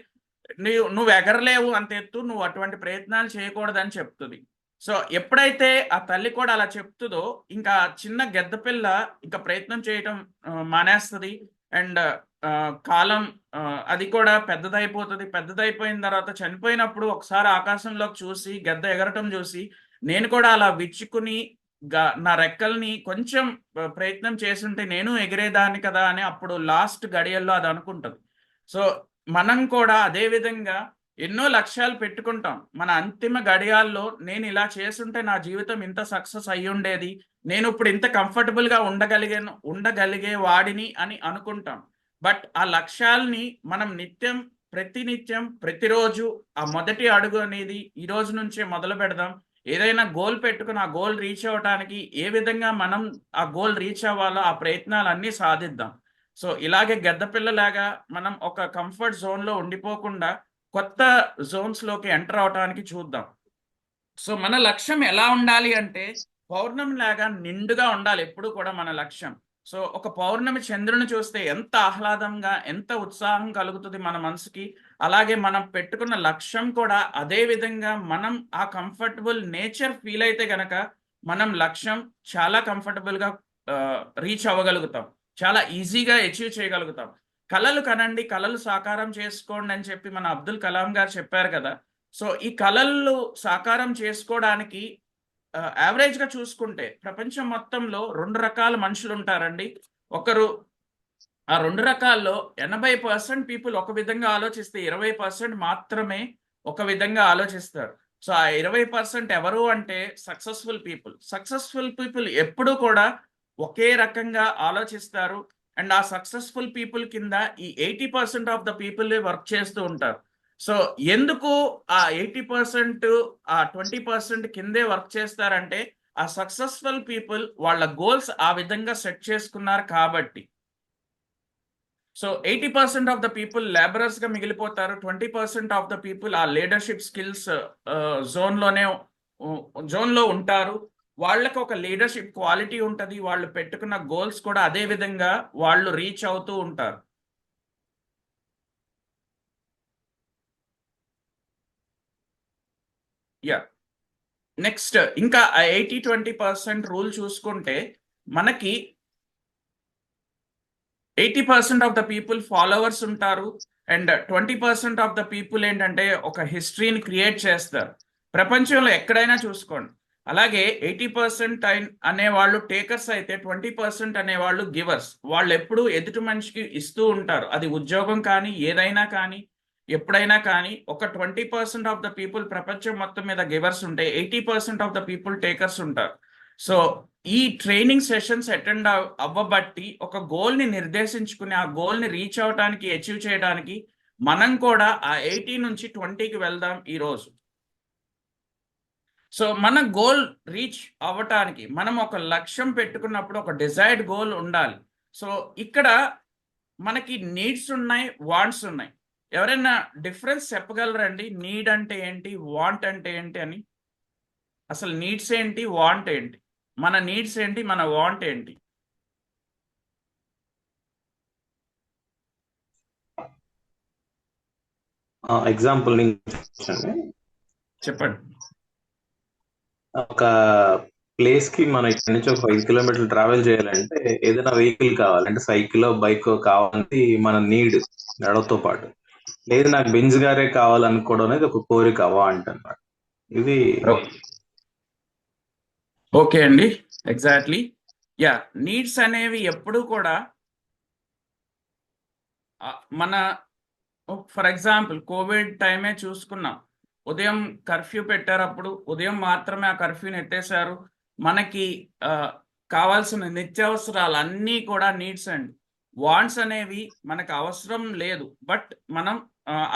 నువ్వు ఎగరలేవు అంత ఎత్తు, నువ్వు అటువంటి ప్రయత్నాలు చేయకూడదని చెప్తుంది. సో ఎప్పుడైతే ఆ తల్లి కూడా అలా చెప్తుందో ఇంకా చిన్న గెద్ద పిల్ల ఇంకా ప్రయత్నం చేయటం మానేస్తుంది. అండ్ కాలం అది కూడా పెద్దదైపోతుంది. పెద్దదైపోయిన తర్వాత చనిపోయినప్పుడు ఒకసారి ఆకాశంలోకి చూసి గెద్ద ఎగరటం చూసి నేను కూడా అలా విచ్చుకుని నా రెక్కల్ని కొంచెం ప్రయత్నం చేసుంటే నేను ఎగిరేదాన్ని కదా అని అప్పుడు లాస్ట్ గడియల్లో అది అనుకుంటుంది. సో మనం కూడా అదే విధంగా ఎన్నో లక్ష్యాలు పెట్టుకుంటాం. మన అంతిమ గడియాల్లో నేను ఇలా చేసుంటే నా జీవితం ఇంత సక్సెస్ అయ్యి ఉండేది, నేను ఇప్పుడు ఇంత కంఫర్టబుల్గా ఉండగలిగే వాడిని అని అనుకుంటాం. బట్ ఆ లక్ష్యాల్ని మనం ప్రతినిత్యం ప్రతిరోజు ఆ మొదటి అడుగు అనేది ఈ రోజు నుంచే మొదలు పెడదాం. ఏదైనా గోల్ పెట్టుకుని ఆ గోల్ రీచ్ అవ్వడానికి ఏ విధంగా మనం ఆ గోల్ రీచ్ అవ్వాలో ఆ ప్రయత్నాలన్నీ సాధిద్దాం. సో ఇలాగే గెద్దపిల్లలాగా మనం ఒక కంఫర్ట్ జోన్లో ఉండిపోకుండా కొత్త జోన్స్లోకి ఎంటర్ అవడానికి చూద్దాం. సో మన లక్ష్యం ఎలా ఉండాలి అంటే పౌర్ణమి లాగా నిండుగా ఉండాలి ఎప్పుడు కూడా మన లక్ష్యం. సో ఒక పౌర్ణమి చంద్రుని చూస్తే ఎంత ఆహ్లాదంగా ఎంత ఉత్సాహం కలుగుతుంది మన మనసుకి, అలాగే మనం పెట్టుకున్న లక్ష్యం కూడా అదే విధంగా మనం ఆ కంఫర్టబుల్ నేచర్ ఫీల్ అయితే గనక మనం లక్ష్యం చాలా కంఫర్టబుల్గా రీచ్ అవ్వగలుగుతాం, చాలా ఈజీగా అచీవ్ చేయగలుగుతాం. కళలు కనండి, కళలు సాకారం చేసుకోండి అని చెప్పి మన అబ్దుల్ కలాం గారు చెప్పారు కదా. సో ఈ కళలు సాకారం చేసుకోవడానికి యావరేజ్గా చూసుకుంటే ప్రపంచం మొత్తంలో 2 రకాల మనుషులు ఉంటారండి. ఒకరు ఆ 2 రకాల్లో 80% పీపుల్ ఒక విధంగా ఆలోచిస్తే 20% మాత్రమే ఒక విధంగా ఆలోచిస్తారు. సో ఆ 20% ఎవరు అంటే సక్సెస్ఫుల్ పీపుల్ ఎప్పుడూ కూడా ఒకే రకంగా ఆలోచిస్తారు. అండ్ ఆ సక్సెస్ఫుల్ పీపుల్ కింద ఈ 80% ఆఫ్ ద పీపుల్ వర్క్ చేస్తూ ఉంటారు. సో ఎందుకు ఆ 80% ఆ 20% కిందే వర్క్ చేస్తారంటే ఆ సక్సెస్ఫుల్ పీపుల్ వాళ్ళ గోల్స్ ఆ విధంగా సెట్ చేసుకున్నారు కాబట్టి. So 80% of the people labourers గా మిగిలిపోతారు. 20% ఆఫ్ ద పీపుల్ ఆ లీడర్షిప్ స్కిల్స్ జోన్లో ఉంటారు. వాళ్ళకి ఒక లీడర్షిప్ క్వాలిటీ ఉంటుంది. వాళ్ళు పెట్టుకున్న గోల్స్ కూడా అదే విధంగా వాళ్ళు రీచ్ అవుతూ ఉంటారు. యా నెక్స్ట్ ఇంకా 80-20% రూల్ చూసుకుంటే మనకి 80% ఆఫ్ ద పీపుల్ ఫాలోవర్స్ ఉంటారు. అండ్ 20% ఆఫ్ ద పీపుల్ ఏంటంటే ఒక హిస్టరీని క్రియేట్ చేస్తారు. ప్రపంచంలో ఎక్కడైనా చూసుకోండి. అలాగే 80% అనేవాళ్ళు టేకర్స్ అయితే 20% అనేవాళ్ళు గివర్స్. వాళ్ళు ఎప్పుడూ ఎదుటి మనిషికి ఇస్తూ ఉంటారు. అది ఉద్యోగం కానీ ఏదైనా కానీ ఎప్పుడైనా కానీ ఒక 20% ఆఫ్ ద పీపుల్ ప్రపంచం మొత్తం మీద గివర్స్ ఉంటే 80% ఆఫ్ ద పీపుల్ టేకర్స్ ఉంటారు. సో ఈ ట్రైనింగ్ సెషన్స్ అటెండ్ అవ్వబట్టి ఒక గోల్ని నిర్దేశించుకుని ఆ గోల్ని రీచ్ అవడానికి అచీవ్ చేయడానికి మనం కూడా ఆ 80 నుంచి 20కి వెళ్దాం ఈరోజు. సో మన గోల్ రీచ్ అవ్వటానికి మనం ఒక లక్ష్యం పెట్టుకున్నప్పుడు ఒక డిజైర్డ్ గోల్ ఉండాలి. సో ఇక్కడ మనకి నీడ్స్ ఉన్నాయి, వాంట్స్ ఉన్నాయి. ఎవరైనా డిఫరెన్స్ చెప్పగలరండి? నీడ్ అంటే ఏంటి, వాంట్ అంటే ఏంటి అని? అసలు నీడ్స్ ఏంటి, వాంట్ ఏంటి? మన నీడ్స్ ఏంటి, మన వాంట్ ఏంటి? ఎగ్జాంపుల్ చెప్పండి. ఒక ప్లేస్ కి మనం ఇక్కడ నుంచి ఒక 5 కిలోమీటర్లు ట్రావెల్ చేయాలంటే ఏదైనా వెహికల్ కావాలి, అంటే సైకిల్ బైక్ కావాలంటే మన నీడ్ నడవతో పాటు. లేదు నాకు బెంజ్ గారే కావాలనుకోవడం అనేది ఒక కోరిక, వాంట్ అన్నమాట. ఇది ఓకే అండి, ఎగ్జాక్ట్లీ. యా నీడ్స్ అనేవి ఎప్పుడు కూడా మన ఫర్ ఎగ్జాంపుల్ కోవిడ్ టైమే చూసుకున్నాం. ఉదయం కర్ఫ్యూ పెట్టారు, అప్పుడు ఉదయం మాత్రమే ఆ కర్ఫ్యూని ఎత్తేసారు. మనకి కావాల్సిన నిత్యావసరాలు అన్నీ కూడా నీడ్స్ అండి. వాంట్స్ అనేవి మనకు అవసరం లేదు, బట్ మనం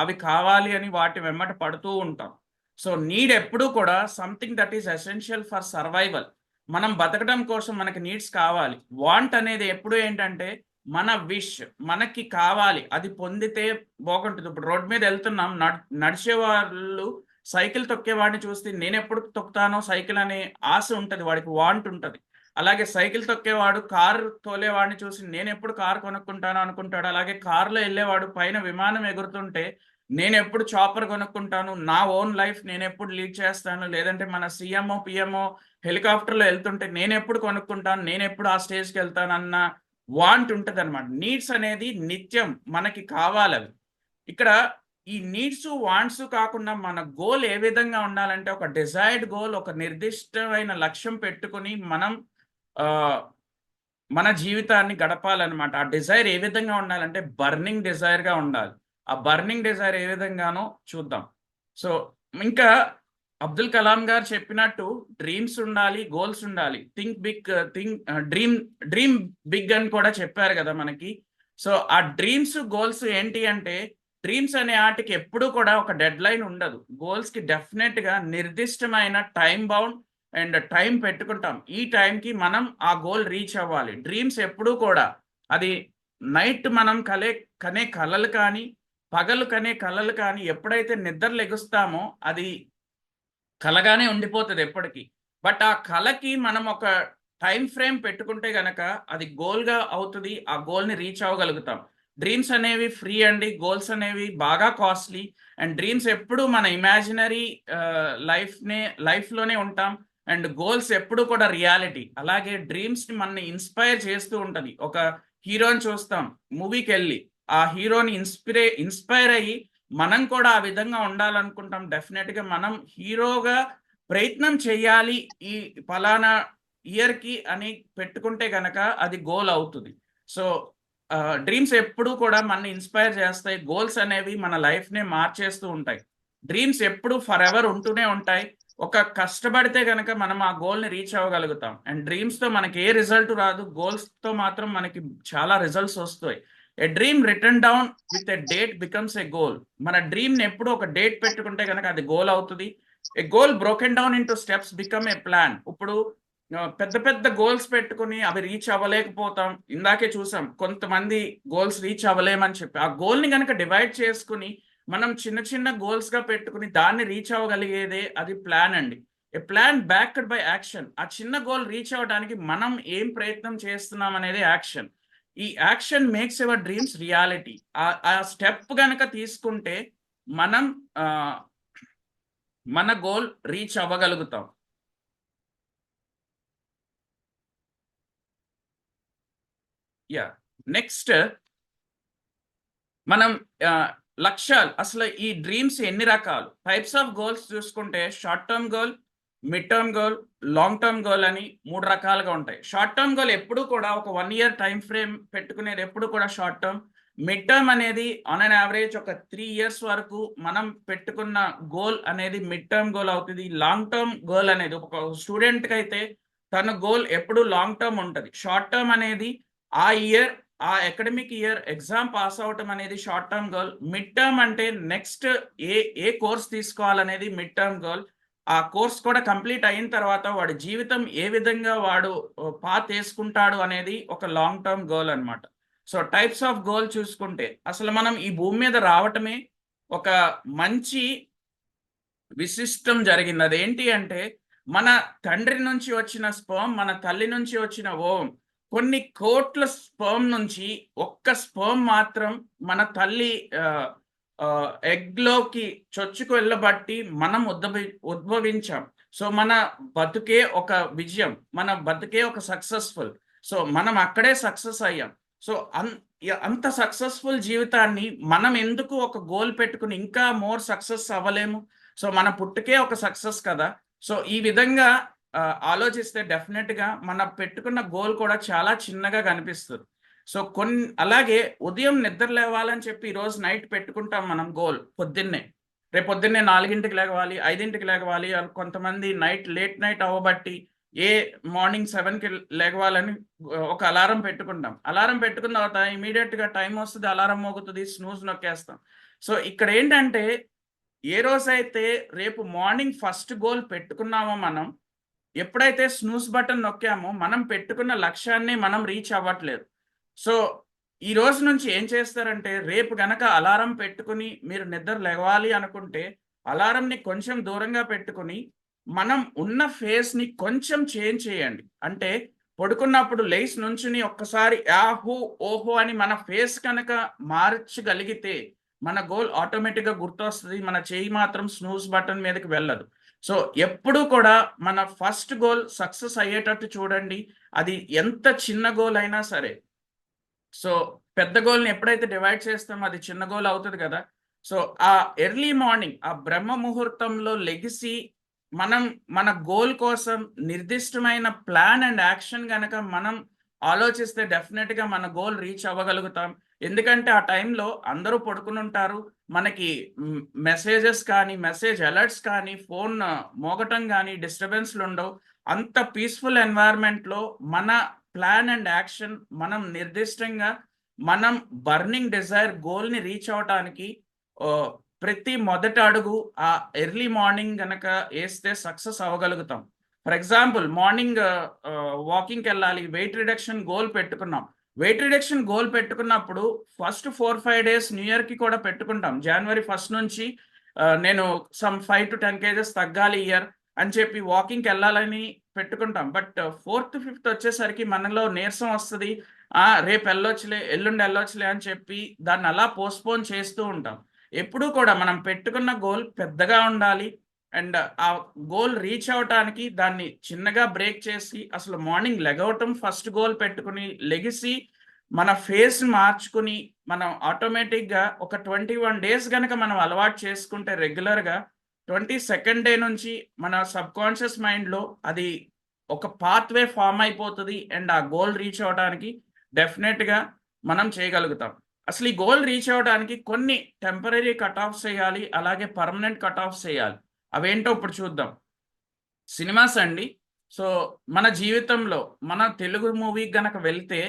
అవి కావాలి అని వాటి వెంబట పడుతూ ఉంటాం. సో నీడ్ ఎప్పుడూ కూడా something that is essential for survival. మనం బతకడం కోసం మనకి నీడ్స్ కావాలి. వాంట్ అనేది ఎప్పుడు ఏంటంటే మన విష్, మనకి కావాలి, అది పొందితే బాగుంటుంది. ఇప్పుడు రోడ్ మీద వెళ్తున్నాం, నడిచే వాళ్ళు సైకిల్ తొక్కేవాడిని చూస్తే నేను ఎప్పుడు తొక్కుతానో సైకిల్ అనే ఆశ ఉంటుంది, వాడికి వాంట్ ఉంటుంది. అలాగే సైకిల్ తొక్కేవాడు కారు తోలేవాడిని చూసి నేను ఎప్పుడు కారు కొనుక్కుంటానో అనుకుంటాడు. అలాగే కారులో వెళ్ళేవాడు పైన విమానం ఎగురుతుంటే నేను ఎప్పుడు చాపర్ కొనుక్కుంటాను, నా ఓన్ లైఫ్ నేను ఎప్పుడు లీడ్ చేస్తాను, లేదంటే మన సీఎంఓ పిఎంఓ హెలికాప్టర్లో వెళ్తుంటే నేను ఎప్పుడు కొనుక్కుంటాను, నేను ఎప్పుడు ఆ స్టేజ్కి వెళ్తాను అన్న వాంట్ ఉంటుంది అనమాట. నీడ్స్ అనేది నిత్యం మనకి కావాలి అవి. ఇక్కడ ఈ నీడ్స్ వాంట్స్ కాకుండా మన గోల్ ఏ విధంగా ఉండాలంటే ఒక డిజైర్డ్ గోల్, ఒక నిర్దిష్టమైన లక్ష్యం పెట్టుకుని మనం మన జీవితాన్ని గడపాలన్నమాట. ఆ డిజైర్ ఏ విధంగా ఉండాలంటే బర్నింగ్ డిజైర్గా ఉండాలి. ఆ బర్నింగ్ డిజైర్ ఏ విధంగానో చూద్దాం. సో ఇంకా అబ్దుల్ కలాం గారు చెప్పినట్టు డ్రీమ్స్ ఉండాలి, గోల్స్ ఉండాలి. థింక్ బిగ్, డ్రీమ్ బిగ్ అని కూడా చెప్పారు కదా మనకి. సో ఆ డ్రీమ్స్ గోల్స్ ఏంటి అంటే, డ్రీమ్స్ అనే ఆటకి ఎప్పుడూ కూడా ఒక డెడ్ లైన్ ఉండదు. గోల్స్కి డెఫినెట్గా నిర్దిష్టమైన టైం బౌండ్ అండ్ టైం పెట్టుకుంటాం. ఈ టైంకి మనం ఆ గోల్ రీచ్ అవ్వాలి. డ్రీమ్స్ ఎప్పుడూ కూడా అది నైట్ మనం కనే కలలు కానీ, పగలు కనే కలలు కానీ ఎప్పుడైతే నిద్ర లెగుస్తామో అది కలగానే ఉండిపోతుంది ఎప్పటికీ. బట్ ఆ కలకి మనం ఒక టైం ఫ్రేమ్ పెట్టుకుంటే గనక అది గోల్గా అవుతుంది. ఆ గోల్ని రీచ్ అవ్వగలుగుతాం. డ్రీమ్స్ అనేవి ఫ్రీ అండి, గోల్స్ అనేవి బాగా కాస్ట్లీ. అండ్ డ్రీమ్స్ ఎప్పుడు మన ఇమాజినరీ లైఫ్లోనే ఉంటాం. అండ్ గోల్స్ ఎప్పుడు కూడా రియాలిటీ. అలాగే డ్రీమ్స్ని మనని ఇన్స్పైర్ చేస్తూ ఉంటుంది. ఒక హీరోని చూస్తాం మూవీకి వెళ్ళి, ఆ హీరోని ఇన్స్పైర్ అయ్యి మనం కూడా ఆ విధంగా ఉండాలనుకుంటాం. డెఫినెట్గా మనం హీరోగా ప్రయత్నం చేయాలి ఈ ఫలానా ఇయర్కి అని పెట్టుకుంటే గనక అది గోల్ అవుతుంది. సో డ్రీమ్స్ ఎప్పుడూ కూడా మనని ఇన్స్పైర్ చేస్తాయి. గోల్స్ అనేవి మన లైఫ్నే మార్చేస్తూ ఉంటాయి. డ్రీమ్స్ ఎప్పుడు ఫర్ ఎవర్ ఉంటూనే ఉంటాయి. ఒక కష్టపడితే కనుక మనం ఆ గోల్ని రీచ్ అవ్వగలుగుతాం. అండ్ డ్రీమ్స్తో మనకి ఏ రిజల్ట్ రాదు, గోల్స్తో మాత్రం మనకి చాలా రిజల్ట్స్ వస్తాయి. ఏ dream return down with a date becomes a goal. మన డ్రీమ్ని ఎప్పుడు ఒక డేట్ పెట్టుకుంటే కనుక అది గోల్ అవుతుంది. A goal broken down into steps become a plan. ఇప్పుడు పెద్ద పెద్ద గోల్స్ పెట్టుకుని అవి రీచ్ అవ్వలేకపోతాం. ఇందాకే చూసాం కొంతమంది గోల్స్ రీచ్ అవ్వలేమని చెప్పి. ఆ గోల్ని కనుక డివైడ్ చేసుకుని మనం చిన్న చిన్న గోల్స్గా పెట్టుకుని దాన్ని రీచ్ అవ్వగలిగేదే అది ప్లాన్ అండి. ఏ ప్లాన్ బ్యాక్డ్ బై యాక్షన్. ఆ చిన్న గోల్ రీచ్ అవ్వడానికి మనం ఏం ప్రయత్నం చేస్తున్నాం అనేది యాక్షన్. ఈ action makes your dreams reality. ఆ స్టెప్ కనుక తీసుకుంటే మనం మన గోల్ రీచ్ అవ్వగలుగుతాం. నెక్స్ట్ మనం లక్ష్యాలు. అసలు ఈ డ్రీమ్స్ ఎన్ని రకాలు? టైప్స్ ఆఫ్ గోల్స్ చూసుకుంటే short term goal, mid term goal, long term goal అని 3 రకాలుగా ఉంటాయి. షార్ట్ టర్మ్ గోల్ ఎప్పుడు కూడా ఒక 1 year టైం ఫ్రేమ్ పెట్టుకునేది ఎప్పుడు కూడా షార్ట్ టర్మ్. మిడ్ టర్మ్ అనేది ఆన్ అన్ యావరేజ్ ఒక 3 years వరకు మనం పెట్టుకున్న గోల్ అనేది మిడ్ టర్మ్ గోల్ అవుతుంది. లాంగ్ టర్మ్ గోల్ అనేది ఒక స్టూడెంట్కి అయితే తన గోల్ ఎప్పుడు లాంగ్ టర్మ్ ఉంటుంది. షార్ట్ టర్మ్ అనేది ఆ అకాడమిక్ ఇయర్ ఎగ్జామ్ పాస్ అవటం అనేది short term goal. Mid term అంటే నెక్స్ట్ ఏ కోర్స్ తీసుకోవాలనేది మిడ్ టర్మ్ గోల్. ఆ కోర్స్ కూడా కంప్లీట్ అయిన తర్వాత వాడి జీవితం ఏ విధంగా వాడు పాత్ వేసుకుంటాడు అనేది ఒక లాంగ్ టర్మ్ గోల్ అనమాట. సో టైప్స్ ఆఫ్ గోల్ చూసుకుంటే అసలు మనం ఈ భూమి మీద రావటమే ఒక మంచి విశిష్టం జరిగింది. అదేంటి అంటే మన తండ్రి నుంచి వచ్చిన స్పర్మ్, మన తల్లి నుంచి వచ్చిన ఓవం, కొన్ని కోట్ల స్పర్మ్ నుంచి ఒక్క స్పర్మ్ మాత్రం మన తల్లి ఎగ్లోకి చొచ్చుకు వెళ్ళబట్టి మనం ఉద్భవించాం. సో మన బతుకే ఒక విజయం, మన బతుకే ఒక సక్సెస్ఫుల్. సో మనం అక్కడే సక్సెస్ అయ్యాం. సో అంత సక్సెస్ఫుల్ జీవితాన్ని మనం ఎందుకు ఒక గోల్ పెట్టుకుని ఇంకా మోర్ సక్సెస్ అవ్వలేము? సో మన పుట్టుకే ఒక సక్సెస్ కదా. సో ఈ విధంగా ఆలోచిస్తే డెఫినెట్గా మన పెట్టుకున్న గోల్ కూడా చాలా చిన్నగా కనిపిస్తుంది. సో అలాగే ఉదయం నిద్ర లేవాలని చెప్పి ఈరోజు నైట్ పెట్టుకుంటాం మనం గోల్. రేపు పొద్దున్నే 4 లేవాలి, 5 లేవాలి. కొంతమంది లేట్ నైట్ అవ్వబట్టి మార్నింగ్ 7 లేవాలని ఒక అలారం పెట్టుకుంటాం. అలారం పెట్టుకున్న తర్వాత ఇమీడియట్గా టైం వస్తుంది, అలారం మోగుతుంది, స్నూజ్ నొక్కేస్తాం. సో ఇక్కడ ఏంటంటే ఏ రోజైతే రేపు మార్నింగ్ ఫస్ట్ గోల్ పెట్టుకున్నామో మనం, ఎప్పుడైతే స్నూస్ బటన్ నొక్కామో మనం పెట్టుకున్న లక్ష్యాన్ని మనం రీచ్ అవ్వట్లేదు. సో ఈ రోజు నుంచి ఏం చేస్తారంటే రేపు గనక అలారం పెట్టుకుని మీరు నిద్ర లేవాలి అనుకుంటే అలారంని కొంచెం దూరంగా పెట్టుకుని మనం ఉన్న ఫేస్ని కొంచెం చేంజ్ చేయండి. అంటే పడుకున్నప్పుడు లేచి నుంచుని ఒక్కసారి యాహూ ఓహో అని మన ఫేస్ కనుక మార్చగలిగితే మన గోల్ ఆటోమేటిక్గా గుర్తొస్తుంది, మన చేయి మాత్రం స్నూజ్ బటన్ మీదకి వెళ్ళదు. సో ఎప్పుడూ కూడా మన ఫస్ట్ గోల్ సక్సెస్ అయ్యేటట్టు చూడండి. అది ఎంత చిన్న గోల్ అయినా సరే. సో పెద్ద గోల్ని ఎప్పుడైతే డివైడ్ చేస్తామో అది చిన్న గోల్ అవుతుంది కదా. సో ఆ ఎర్లీ మార్నింగ్ ఆ బ్రహ్మ ముహూర్తంలో లెగిసి మనం మన గోల్ కోసం నిర్దిష్టమైన ప్లాన్ అండ్ యాక్షన్ కనుక మనం ఆలోచిస్తే డెఫినెట్గా మన గోల్ రీచ్ అవ్వగలుగుతాం. ఎందుకంటే ఆ టైంలో అందరూ పడుకుని ఉంటారు, మనకి మెసేజెస్ కానీ మెసేజ్ అలర్ట్స్ కానీ ఫోన్ మోగటం కానీ డిస్టర్బెన్స్లు ఉండవు. అంత పీస్ఫుల్ ఎన్వైర్న్మెంట్లో మన ప్లాన్ అండ్ యాక్షన్ మనం నిర్దిష్టంగా మనం బర్నింగ్ డిజైర్ గోల్ని రీచ్ అవడానికి ప్రతి మొదటి అడుగు ఆ ఎర్లీ మార్నింగ్ గనక వేస్తే సక్సెస్ అవ్వగలుగుతాం. ఫర్ ఎగ్జాంపుల్ మార్నింగ్ వాకింగ్కి వెళ్ళాలి, వెయిట్ రిడక్షన్ గోల్ పెట్టుకున్నాం. వెయిట్ రిడక్షన్ గోల్ పెట్టుకున్నప్పుడు ఫస్ట్ 4-5 డేస్ న్యూ ఇయర్కి కూడా పెట్టుకుంటాం. జనవరి 1 నుంచి నేను సమ్ 5 to 10 kgs తగ్గాలి ఇయర్ అని చెప్పి వాకింగ్కి వెళ్ళాలని పెట్టుకుంటాం. బట్ 4th 5th వచ్చేసరికి మనలో నీరసం వస్తుంది, రేపు వెళ్ళొచ్చులే ఎల్లుండి వెళ్ళొచ్చులే అని చెప్పి దాన్ని అలా పోస్ట్పోన్ చేస్తూ ఉంటాం. ఎప్పుడూ కూడా మనం పెట్టుకున్న గోల్ పెద్దగా ఉండాలి అండ్ ఆ గోల్ రీచ్ అవటానికి దాన్ని చిన్నగా బ్రేక్ చేసి అసలు మార్నింగ్ లెగవటం ఫస్ట్ గోల్ పెట్టుకుని లెగిసి మన ఫేస్ మార్చుకుని మనం ఆటోమేటిక్గా ఒక 21 days కనుక మనం అలవాటు చేసుకుంటే రెగ్యులర్గా 22nd day నుంచి మన సబ్కాన్షియస్ మైండ్లో అది ఒక పాత్వే ఫామ్ అయిపోతుంది అండ్ ఆ గోల్ రీచ్ అవడానికి డెఫినెట్గా మనం చేయగలుగుతాం. అసలు ఈ గోల్ రీచ్ అవ్వడానికి కొన్ని టెంపరీ కట్ ఆఫ్స్ చేయాలి, అలాగే పర్మనెంట్ కట్ ఆఫ్స్ చేయాలి. అవేంటో ఇప్పుడు చూద్దాం. సినిమాస్ అండి. సో మన జీవితంలో మన తెలుగు మూవీకి గనక వెళ్తే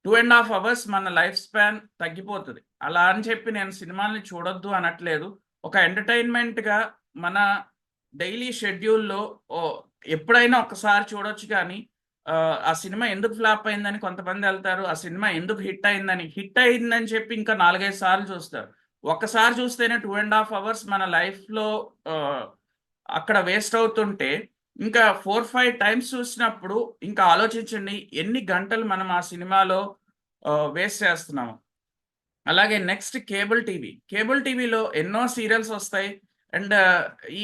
2.5 hours మన లైఫ్ స్పాన్ తగ్గిపోతుంది. అలా అని చెప్పి నేను సినిమాల్ని చూడొద్దు అనట్లేదు. ఒక ఎంటర్టైన్మెంట్గా మన డైలీ షెడ్యూల్లో ఎప్పుడైనా ఒకసారి చూడొచ్చు. కానీ ఆ సినిమా ఎందుకు ఫ్లాప్ అయిందని కొంతమంది వెళ్తారు, ఆ సినిమా ఎందుకు హిట్ అయిందని చెప్పి ఇంకా 4-5 సార్లు చూస్తారు. ఒక్కసారి చూస్తేనే 2.5 hours మన లైఫ్లో అక్కడ వేస్ట్ అవుతుంటే ఇంకా 4-5 times చూసినప్పుడు ఇంకా ఆలోచించండి ఎన్ని గంటలు మనం ఆ సినిమాలో వేస్ట్ చేస్తున్నాము. అలాగే నెక్స్ట్ కేబుల్ టీవీలో ఎన్నో సీరియల్స్ వస్తాయి అండ్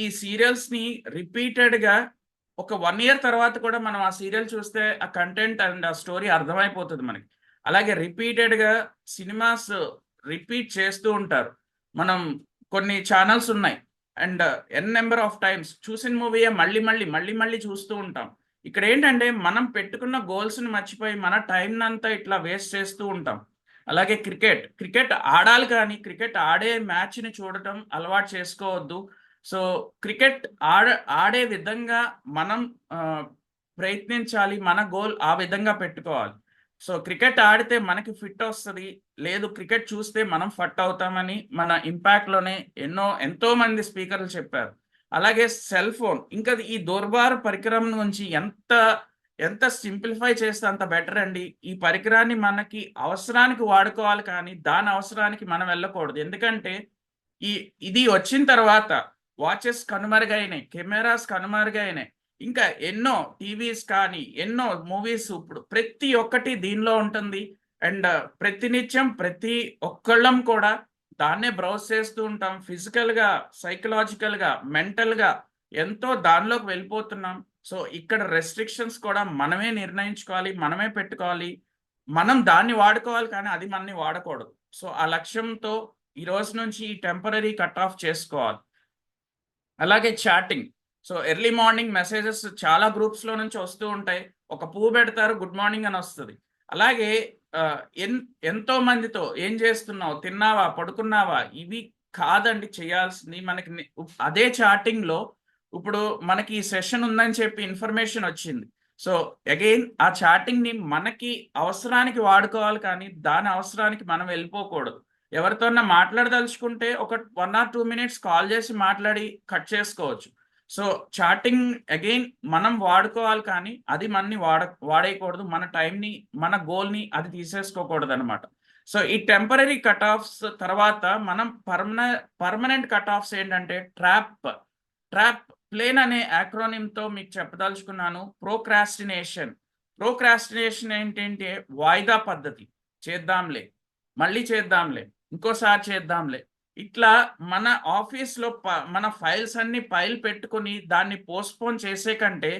ఈ సీరియల్స్ని రిపీటెడ్గా ఒక 1 year తర్వాత కూడా మనం ఆ సీరియల్ చూస్తే ఆ కంటెంట్ అండ్ ఆ స్టోరీ అర్థమైపోతుంది మనకి. అలాగే రిపీటెడ్గా సినిమాస్ రిపీట్ చేస్తూ ఉంటారు. మనం కొన్ని ఛానల్స్ ఉన్నాయి అండ్ నెంబర్ ఆఫ్ టైమ్స్ చూసిన మూవీయే మళ్ళీ చూస్తూ ఉంటాం. ఇక్కడ ఏంటంటే మనం పెట్టుకున్న గోల్స్ని మర్చిపోయి మన టైంని అంతా ఇట్లా వేస్ట్ చేస్తూ ఉంటాం. అలాగే క్రికెట్ ఆడాలి కానీ క్రికెట్ ఆడే మ్యాచ్ని చూడటం అలవాటు చేసుకోవద్దు. సో క్రికెట్ ఆడే విధంగా మనం ప్రయత్నించాలి, మన గోల్ ఆ విధంగా పెట్టుకోవాలి. సో క్రికెట్ ఆడితే మనకి ఫిట్ వస్తుంది, లేదు క్రికెట్ చూస్తే మనం ఫట్ అవుతామని మన ఇంపాక్ట్లోనే ఎంతో మంది స్పీకర్లు చెప్పారు. అలాగే సెల్ ఫోన్ ఇంకా ఈ దుర్భర పరికరం నుంచి ఎంత సింప్లిఫై చేస్తే అంత బెటర్ అండి. ఈ పరికరాన్ని మనకి అవసరానికి వాడుకోవాలి కానీ దాని అవసరానికి మనం వెళ్ళకూడదు. ఎందుకంటే ఇది వచ్చిన తర్వాత వాచెస్ కనుమరుగైనాయి, కెమెరాస్ కనుమరుగైనాయి, ఇంకా ఎన్నో టీవీస్ కానీ ఎన్నో మూవీస్ ఇప్పుడు ప్రతి ఒక్కటి దీనిలో ఉంటుంది అండ్ ప్రతినిత్యం ప్రతి ఒక్కళ్ళం కూడా దాన్నే బ్రౌజ్ చేస్తూ ఉంటాం. ఫిజికల్గా, సైకలాజికల్గా, మెంటల్గా ఎంతో దానిలోకి వెళ్ళిపోతున్నాం. సో ఇక్కడ రెస్ట్రిక్షన్స్ కూడా మనమే నిర్ణయించుకోవాలి, మనమే పెట్టుకోవాలి, మనం దాన్ని వాడుకోవాలి కానీ అది మనని వాడకూడదు. సో ఆ లక్ష్యంతో ఈ రోజు నుంచి ఈ టెంపరీ కట్ ఆఫ్ చేసుకోవాలి. అలాగే chatting. So early morning messages చాలా గ్రూప్స్లో నుంచి వస్తూ ఉంటాయి. ఒక పువ్వు పెడతారు, గుడ్ మార్నింగ్ అని వస్తుంది. అలాగే ఎంతో మందితో ఏం చేస్తున్నావు, తిన్నావా, పడుకున్నావా, ఇవి కాదండి చేయాల్సింది. మనకి అదే చాటింగ్లో ఇప్పుడు మనకి ఈ సెషన్ ఉందని చెప్పి ఇన్ఫర్మేషన్ వచ్చింది. సో అగైన్ ఆ చాటింగ్ని మనకి అవసరానికి వాడుకోవాలి కానీ దాని అవసరానికి మనం వెళ్ళిపోకూడదు. ఎవరితోన్నా మాట్లాడదలుచుకుంటే ఒక 1 or 2 minutes కాల్ చేసి మాట్లాడి కట్ చేసుకోవచ్చు. సో చాటింగ్ అగైన్ మనం వాడుకోవాలి కానీ అది మనని వాడేయకూడదు. మన టైంని, మన గోల్ని అది తీసేసుకోకూడదు అనమాట. సో ఈ టెంపరీ కట్ ఆఫ్స్ తర్వాత మనం పర్మనెంట్ కట్ ఆఫ్స్ ఏంటంటే ట్రాప్ ప్లేన్ అనే యాక్రోనిమ్తో మీకు చెప్పదలుచుకున్నాను. ప్రోక్రాస్టినేషన్ ఏంటంటే వాయిదా పద్ధతి. చేద్దాంలే, మళ్ళీ చేద్దాంలే, ఇంకోసారి చేద్దాంలే, ఇట్లా మన ఆఫీస్లో మన ఫైల్స్ అన్ని పైల్ పెట్టుకుని దాన్ని పోస్ట్పోన్ చేసే కంటే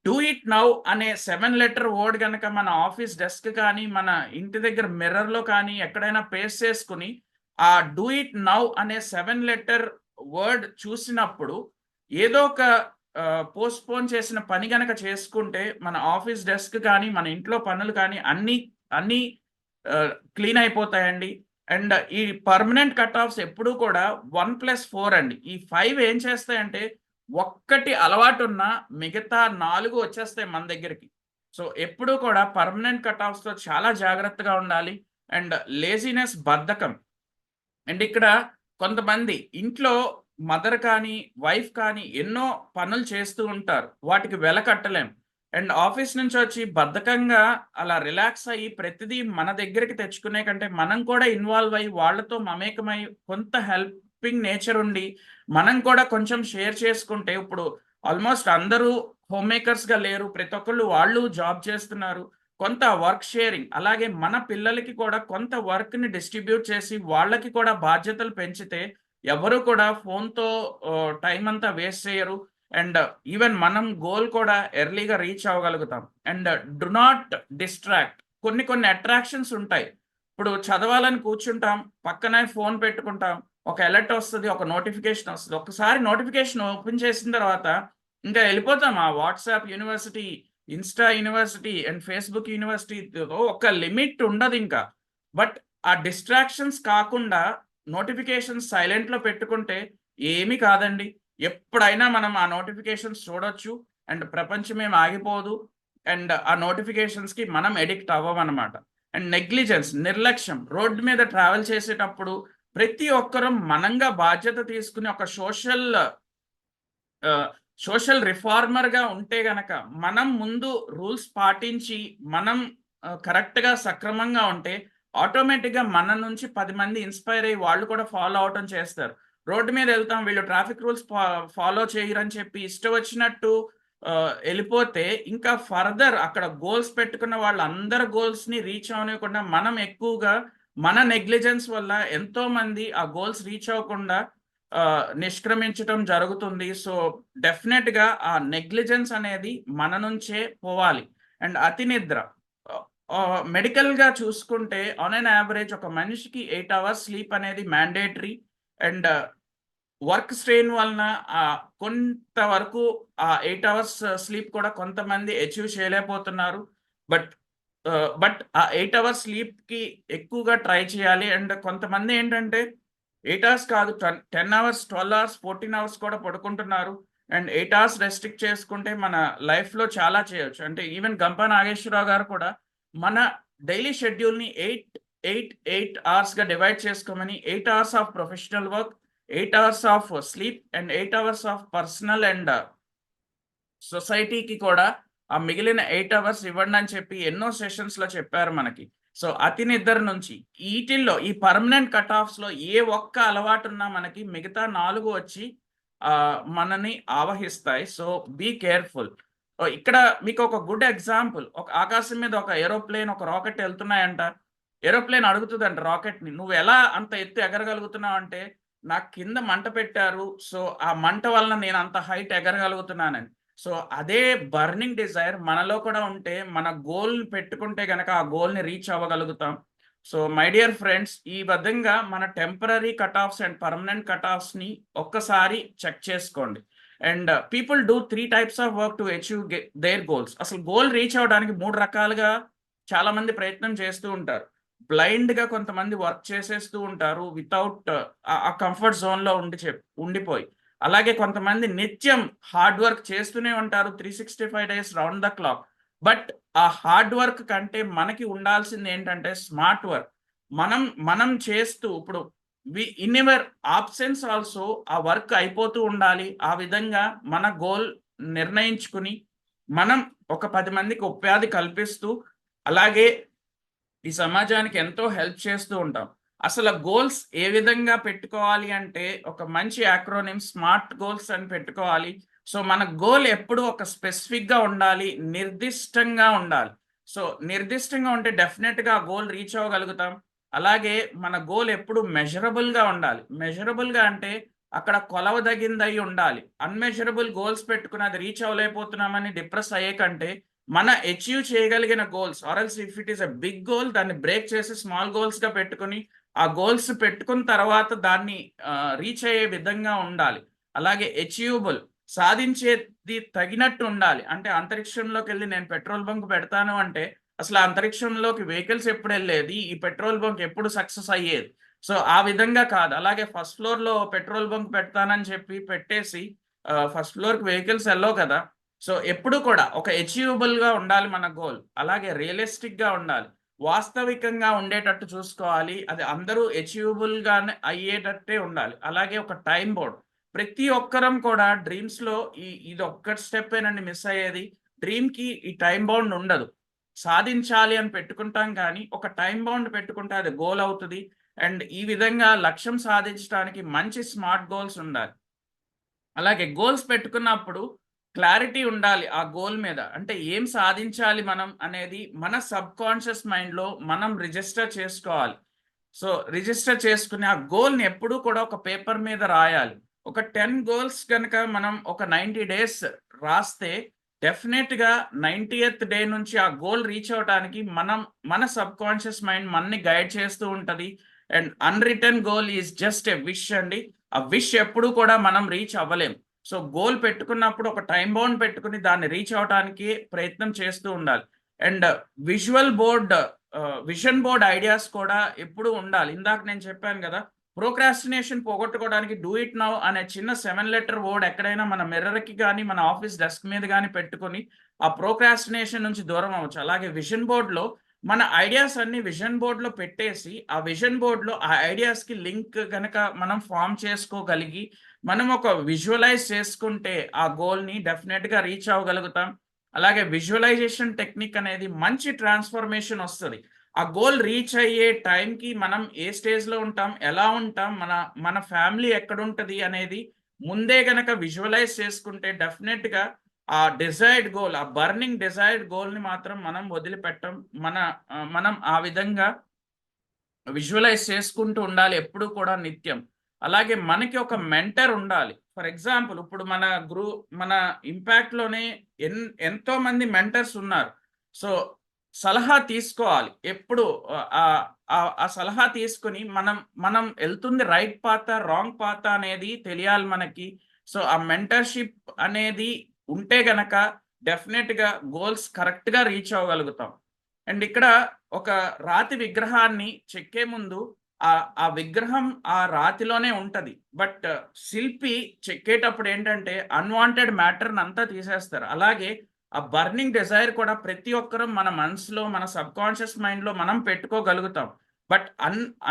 డూ ఇట్ నౌ అనే 7 లెటర్ వర్డ్ కనుక మన ఆఫీస్ డెస్క్ కానీ మన ఇంటి దగ్గర మిర్రర్లో కానీ ఎక్కడైనా పేస్ట్ చేసుకుని ఆ డూ ఇట్ నౌ అనే 7 లెటర్ వర్డ్ చూసినప్పుడు ఏదో ఒక పోస్ట్పోన్ చేసిన పని గనక చేసుకుంటే మన ఆఫీస్ డెస్క్ కానీ మన ఇంట్లో పనులు కానీ అన్నీ క్లీన్ అయిపోతాయండి. అండ్ ఈ పర్మనెంట్ కట్ ఆఫ్స్ ఎప్పుడు కూడా 1+4 అండి. ఈ 5 ఏం చేస్తాయంటే ఒక్కటి అలవాటు ఉన్న మిగతా 4 వచ్చేస్తాయి మన దగ్గరికి. సో ఎప్పుడు కూడా పర్మనెంట్ కట్ ఆఫ్స్తో చాలా జాగ్రత్తగా ఉండాలి. అండ్ లేజినెస్, బద్ధకం. అండ్ ఇక్కడ కొంతమంది ఇంట్లో మదర్ కానీ వైఫ్ కానీ ఎన్నో పనులు చేస్తూ ఉంటారు, వాటికి వెల కట్టలేం. అండ్ ఆఫీస్ నుంచి వచ్చి బద్ధకంగా అలా రిలాక్స్ అయ్యి ప్రతిదీ మన దగ్గరికి తెచ్చుకునే కంటే మనం కూడా ఇన్వాల్వ్ అయ్యి వాళ్ళతో మమేకమై కొంత హెల్పింగ్ నేచర్ ఉండి మనం కూడా కొంచెం షేర్ చేసుకుంటే, ఇప్పుడు ఆల్మోస్ట్ అందరూ హోమ్ మేకర్స్గా లేరు, ప్రతి ఒక్కళ్ళు వాళ్ళు జాబ్ చేస్తున్నారు. కొంత వర్క్ షేరింగ్, అలాగే మన పిల్లలకి కూడా కొంత వర్క్ని డిస్ట్రిబ్యూట్ చేసి వాళ్ళకి కూడా బాధ్యతలు పెంచితే ఎవరు కూడా ఫోన్తో టైం అంతా వేస్ట్ చేయరు. అండ్ ఈవెన్ మనం గోల్ కూడా ఎర్లీగా రీచ్ అవ్వగలుగుతాం. And do not distract. కొన్ని అట్రాక్షన్స్ ఉంటాయి. ఇప్పుడు చదవాలని కూర్చుంటాం, పక్కనే ఫోన్ పెట్టుకుంటాం, ఒక అలర్ట్ వస్తుంది, ఒక నోటిఫికేషన్ వస్తుంది. ఒకసారి నోటిఫికేషన్ ఓపెన్ చేసిన తర్వాత ఇంకా వెళ్ళిపోతాం ఆ WhatsApp university, Insta university and Facebook యూనివర్సిటీతో ఒక లిమిట్ ఉండదు ఇంకా. బట్ ఆ డిస్ట్రాక్షన్స్ కాకుండా నోటిఫికేషన్స్ సైలెంట్లో పెట్టుకుంటే ఏమీ కాదండి. ఎప్పుడైనా మనం ఆ నోటిఫికేషన్స్ చూడొచ్చు అండ్ ప్రపంచమేం ఆగిపోదు. అండ్ ఆ నోటిఫికేషన్స్కి మనం ఎడిక్ట్ అవ్వమన్నమాట. అండ్ నెగ్లిజెన్స్, నిర్లక్ష్యం. రోడ్డు మీద ట్రావెల్ చేసేటప్పుడు ప్రతి ఒక్కరూ మనంగా బాధ్యత తీసుకుని ఒక సోషల్ రిఫార్మర్గా ఉంటే గనక, మనం ముందు రూల్స్ పాటించి మనం కరెక్ట్గా సక్రమంగా ఉంటే ఆటోమేటిక్గా మన నుంచి 10 మంది ఇన్స్పైర్ అయ్యి వాళ్ళు కూడా ఫాలో అవటం చేస్తారు. రోడ్డు మీద వెళ్తాం, వీళ్ళు ట్రాఫిక్ రూల్స్ ఫాలో చేయరని చెప్పి ఇష్టం వచ్చినట్టు వెళ్ళిపోతే ఇంకా ఫర్దర్ అక్కడ గోల్స్ పెట్టుకున్న వాళ్ళందరి గోల్స్ని రీచ్ అవనివ్వకుండా మనం ఎక్కువగా మన నెగ్లిజెన్స్ వల్ల ఎంతో మంది ఆ గోల్స్ రీచ్ అవ్వకుండా నిష్క్రమించటం జరుగుతుంది. సో డెఫినెట్గా ఆ నెగ్లిజెన్స్ అనేది మన నుంచే పోవాలి. అండ్ అతి నిద్ర. మెడికల్గా చూసుకుంటే ఆన్ అన్ యావరేజ్ ఒక మనిషికి 8 అవర్స్ స్లీప్ అనేది మ్యాండేటరీ. అండ్ వర్క్ స్ట్రెయిన్ వలన కొంతవరకు ఆ 8 అవర్స్ స్లీప్ కూడా కొంతమంది అచీవ్ చేయలేకపోతున్నారు. బట్ ఆ 8 అవర్స్ స్లీప్కి ఎక్కువగా ట్రై చేయాలి. అండ్ కొంతమంది ఏంటంటే 8 అవర్స్ కాదు, 10 అవర్స్, 12 అవర్స్, 14 అవర్స్ కూడా పడుకుంటున్నారు. అండ్ 8 అవర్స్ రెస్ట్రిక్ట్ చేసుకుంటే మన లైఫ్లో చాలా చేయొచ్చు. అంటే ఈవెన్ గంపా నాగేశ్వరరావు గారు కూడా మన డైలీ షెడ్యూల్ని 8 అవర్స్గా డివైడ్ చేసుకోమని 8 hours of professional work, 8 hours of sleep and 8 hours of personal and సొసైటీకి కూడా ఆ మిగిలిన 8 అవర్స్ ఇవ్వండి అని చెప్పి ఎన్నో సెషన్స్లో చెప్పారు మనకి. సో అతి నిద్ర నుంచి వీటిల్లో ఈ పర్మనెంట్ కట్ ఆఫ్స్లో ఏ ఒక్క అలవాటు ఉన్నా మనకి మిగతా 4 వచ్చి మనని ఆవహిస్తాయి. So be careful. ఇక్కడ మీకు ఒక గుడ్ ఎగ్జాంపుల్, ఒక ఆకాశం మీద ఒక ఏరోప్లేన్, ఒక రాకెట్ వెళ్తున్నాయంట. ఏరోప్లేన్ అడుగుతుందంట రాకెట్ని, నువ్వు ఎలా అంత ఎత్తు ఎగరగలుగుతున్నావు అంటే, నాకు కింద మంట పెట్టారు, సో ఆ మంట వలన నేను అంత హైట్ ఎగరగలుగుతున్నానని. సో అదే బర్నింగ్ డిజైర్ మనలో కూడా ఉంటే మన గోల్ పెట్టుకుంటే కనుక ఆ గోల్ని రీచ్ అవ్వగలుగుతాం. సో మై డియర్ ఫ్రెండ్స్, ఈ విధంగా మన temporary cut offs and permanent cut ఆఫ్స్ని ఒక్కసారి చెక్ చేసుకోండి. And people do 3 types of work to achieve their goals. అసలు గోల్ రీచ్ అవ్వడానికి 3 రకాలుగా చాలా మంది ప్రయత్నం చేస్తూ ఉంటారు. బ్లైండ్గా కొంతమంది వర్క్ చేసేస్తూ ఉంటారు వితౌట్ ఆ కంఫర్ట్ జోన్లో ఉండిపోయి. అలాగే కొంతమంది నిత్యం హార్డ్ వర్క్ చేస్తూనే ఉంటారు 365 days round the clock. But ఆ హార్డ్ వర్క్ కంటే మనకి ఉండాల్సింది ఏంటంటే స్మార్ట్ వర్క్. మనం చేస్తూ ఇప్పుడు ఇన్ ఎవర్ ఆబ్సెన్స్ ఆల్సో ఆ వర్క్ అయిపోతూ ఉండాలి. ఆ విధంగా మన గోల్ నిర్ణయించుకుని మనం ఒక 10 మందికి ఉపాధి కల్పిస్తూ అలాగే ఈ సమాజానికి ఎంతో హెల్ప్ చేస్తూ ఉంటాం. అసలు గోల్స్ ఏ విధంగా పెట్టుకోవాలి అంటే ఒక మంచి యాక్రోనిమ్ స్మార్ట్ గోల్స్ అని పెట్టుకోవాలి. సో మన గోల్ ఎప్పుడు ఒక స్పెసిఫిక్గా ఉండాలి, నిర్దిష్టంగా ఉండాలి. సో నిర్దిష్టంగా ఉంటే డెఫినెట్గా గోల్ రీచ్ అవ్వగలుగుతాం. అలాగే మన గోల్ ఎప్పుడు మెజరబుల్గా ఉండాలి. మెజరబుల్గా అంటే అక్కడ కొలవదగిందై ఉండాలి. అన్మెజరబుల్ గోల్స్ పెట్టుకుని అది రీచ్ అవ్వలేకపోతున్నామని డిప్రెస్ అయ్యే కంటే మన అచీవ్ చేయగలిగిన గోల్స్ ఆర్ఎల్స్ if it is a big goal దాన్ని బ్రేక్ చేసి స్మాల్ గోల్స్గా పెట్టుకుని ఆ గోల్స్ పెట్టుకున్న తర్వాత దాన్ని రీచ్ అయ్యే విధంగా ఉండాలి. అలాగే అచీవబుల్ సాధించేది తగినట్టు ఉండాలి. అంటే అంతరిక్షంలోకి వెళ్ళి నేను పెట్రోల్ బంక్ పెడతాను అంటే అసలు అంతరిక్షంలోకి వెహికల్స్ ఎప్పుడు వెళ్ళేది, ఈ పెట్రోల్ బంక్ ఎప్పుడు సక్సెస్ అయ్యేది. సో ఆ విధంగా కాదు. అలాగే ఫస్ట్ ఫ్లోర్లో పెట్రోల్ బంక్ పెడతానని చెప్పి పెట్టేసి ఫస్ట్ ఫ్లోర్కి వెహికల్స్ వెళ్ళవు కదా. సో ఎప్పుడు కూడా ఒక అచీవబుల్గా ఉండాలి మన గోల్. అలాగే రియలిస్టిక్గా ఉండాలి, వాస్తవికంగా ఉండేటట్టు చూసుకోవాలి. అది అందరూ అచీవబుల్గానే అయ్యేటట్టే ఉండాలి. అలాగే ఒక టైం బోర్డ్, ప్రతి ఒక్కరం కూడా డ్రీమ్స్లో ఇది ఒక్క స్టెప్పేనండి మిస్ అయ్యేది. డ్రీమ్కి ఈ టైం బౌండ్ ఉండదు. సాధించాలి అని పెట్టుకుంటాం కానీ ఒక టైం బౌండ్ పెట్టుకుంటే అది గోల్ అవుతుంది. అండ్ ఈ విధంగా లక్ష్యం సాధించడానికి మంచి స్మార్ట్ గోల్స్ ఉండాలి. అలాగే గోల్స్ పెట్టుకున్నప్పుడు క్లారిటీ ఉండాలి ఆ గోల్ మీద. అంటే ఏం సాధించాలి మనం అనేది మన సబ్ కాన్షియస్ మైండ్లో మనం రిజిస్టర్ చేసుకోవాలి. సో రిజిస్టర్ చేసుకుని ఆ గోల్ని ఎప్పుడూ కూడా ఒక పేపర్ మీద రాయాలి. ఒక 10 గోల్స్ కనుక మనం ఒక 90 డేస్ రాస్తే డెఫినెట్గా 90th డే నుంచి ఆ గోల్ రీచ్ అవడానికి మన సబ్ కాన్షియస్ మైండ్ మనని గైడ్ చేస్తూ ఉంటుంది. And unwritten goal is just a wish అండి. ఆ విష్ ఎప్పుడు కూడా మనం రీచ్ అవ్వలేం. సో గోల్ పెట్టుకున్నప్పుడు ఒక టైం బౌండ్ పెట్టుకుని దాన్ని రీచ్ అవడానికి ప్రయత్నం చేస్తూ ఉండాలి. అండ్ విజన్ బోర్డ్ ఐడియాస్ కూడా ఎప్పుడు ఉండాలి. ఇందాక నేను చెప్పాను కదా, ప్రోక్రాస్టినేషన్ పోగొట్టుకోవడానికి డూ ఇట్ నౌ అనే చిన్న 7 లెటర్ వర్డ్ ఎక్కడైనా మన మిర్రర్కి కానీ మన ఆఫీస్ డెస్క్ మీద కానీ పెట్టుకొని ఆ ప్రోక్రాస్టినేషన్ నుంచి దూరం అవ్వచ్చు. అలాగే విజన్ బోర్డ్లో మన ఐడియాస్ అన్ని విజన్ బోర్డ్లో పెట్టేసి ఆ విజన్ బోర్డ్లో ఆ ఐడియాస్కి లింక్ కనుక మనం ఫామ్ చేసుకోగలిగి మనం ఒక విజువలైజ్ చేసుకుంటే ఆ గోల్ని డెఫినెట్గా రీచ్ అవ్వగలుగుతాం. అలాగే విజువలైజేషన్ టెక్నిక్ అనేది మంచి ట్రాన్స్ఫర్మేషన్ వస్తుంది. ఆ గోల్ రీచ్ అయ్యే టైంకి మనం ఏ స్టేజ్లో ఉంటాం, ఎలా ఉంటాం, మన ఫ్యామిలీ ఎక్కడుంటుంది అనేది ముందే గనక విజువలైజ్ చేసుకుంటే డెఫినెట్గా ఆ డిజైర్డ్ గోల్, ఆ బర్నింగ్ డిజైర్డ్ గోల్ని మాత్రం మనం వదిలిపెట్టం. మనం ఆ విధంగా విజువలైజ్ చేసుకుంటూ ఉండాలి ఎప్పుడు కూడా నిత్యం. అలాగే మనకి ఒక మెంటర్ ఉండాలి. ఫర్ ఎగ్జాంపుల్ ఇప్పుడు మన ఇంపాక్ట్లోనే ఎంతో మంది మెంటర్స్ ఉన్నారు. సో సలహా తీసుకోవాలి ఎప్పుడు. ఆ సలహా తీసుకుని మనం వెళ్తుంది రైట్ పాత రాంగ్ పాత అనేది తెలియాలి మనకి. సో ఆ మెంటర్షిప్ అనేది ఉంటే గనక డెఫినెట్గా గోల్స్ కరెక్ట్గా రీచ్ అవ్వగలుగుతాం. అండ్ ఇక్కడ ఒక రాతి విగ్రహాన్ని చెక్కే ముందు ఆ విగ్రహం ఆ రాతిలోనే ఉంటది. బట్ శిల్పి చెక్కేటప్పుడు ఏంటంటే అన్వాంటెడ్ మ్యాటర్ని అంతా తీసేస్తారు. అలాగే ఆ బర్నింగ్ డిజైర్ కూడా ప్రతి ఒక్కరం మన మనసులో మన సబ్ కాన్షియస్ మైండ్లో మనం పెట్టుకోగలుగుతాం. బట్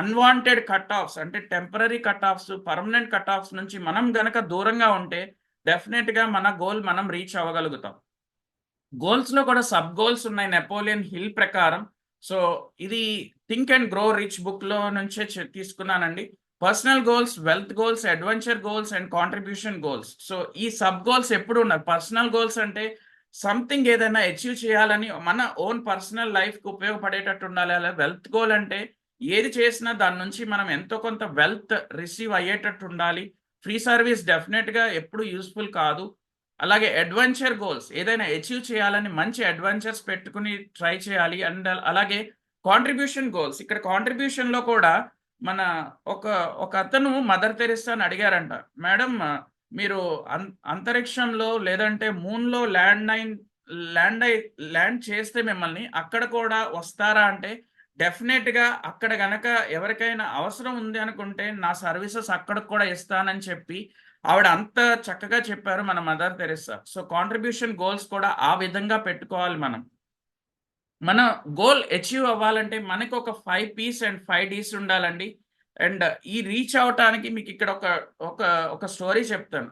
అన్వాంటెడ్ కట్ ఆఫ్స్ అంటే temporary cut offs, permanent cut offs నుంచి మనం గనక దూరంగా ఉంటే డెఫినెట్గా మన గోల్ మనం రీచ్ అవ్వగలుగుతాం. గోల్స్లో కూడా సబ్ గోల్స్ ఉన్నాయి నెపోలియన్ హిల్ ప్రకారం. సో ఇది థింక్ అండ్ గ్రో రిచ్ బుక్లో నుంచే తీసుకున్నానండి. Personal goals, wealth goals, adventure goals and contribution goals. So ఈ సబ్ గోల్స్ ఎప్పుడు ఉన్నాయి. పర్సనల్ గోల్స్ అంటే సంథింగ్ ఏదైనా అచీవ్ చేయాలని మన ఓన్ పర్సనల్ లైఫ్కి ఉపయోగపడేటట్టు ఉండాలి. అలా వెల్త్ గోల్ అంటే ఏది చేసినా దాని నుంచి మనం ఎంతో కొంత వెల్త్ రిసీవ్ అయ్యేటట్టు ఉండాలి. ఫ్రీ సర్వీస్ డెఫినెట్గా ఎప్పుడు యూస్ఫుల్ కాదు. అలాగే అడ్వెంచర్ గోల్స్, ఏదైనా అచీవ్ చేయాలని మంచి అడ్వెంచర్స్ పెట్టుకుని ట్రై చేయాలి. అండ్ అలాగే కాంట్రిబ్యూషన్ గోల్స్, ఇక్కడ కాంట్రిబ్యూషన్లో కూడా మన ఒక అతను మదర్ తెరెసా అని అడిగారంట, మేడం మీరు అంతరిక్షంలో లేదంటే మూన్లో ల్యాండ్ చేస్తే మిమ్మల్ని అక్కడ కూడా వస్తారా అంటే డెఫినెట్గా అక్కడ గనక ఎవరికైనా అవసరం ఉంది అనుకుంటే నా సర్వీసెస్ అక్కడికి కూడా ఇస్తానని చెప్పి ఆవిడ అంత చక్కగా చెప్పారు మన mother Teresa. So contribution goals కూడా ఆ విధంగా పెట్టుకోవాలి. మన గోల్ అచీవ్ అవ్వాలంటే మనకు ఒక 5 P's అండ్ 5 D's ఉండాలండి. అండ్ ఈ రీచ్ అవటానికి మీకు ఇక్కడ ఒక స్టోరీ చెప్తాను.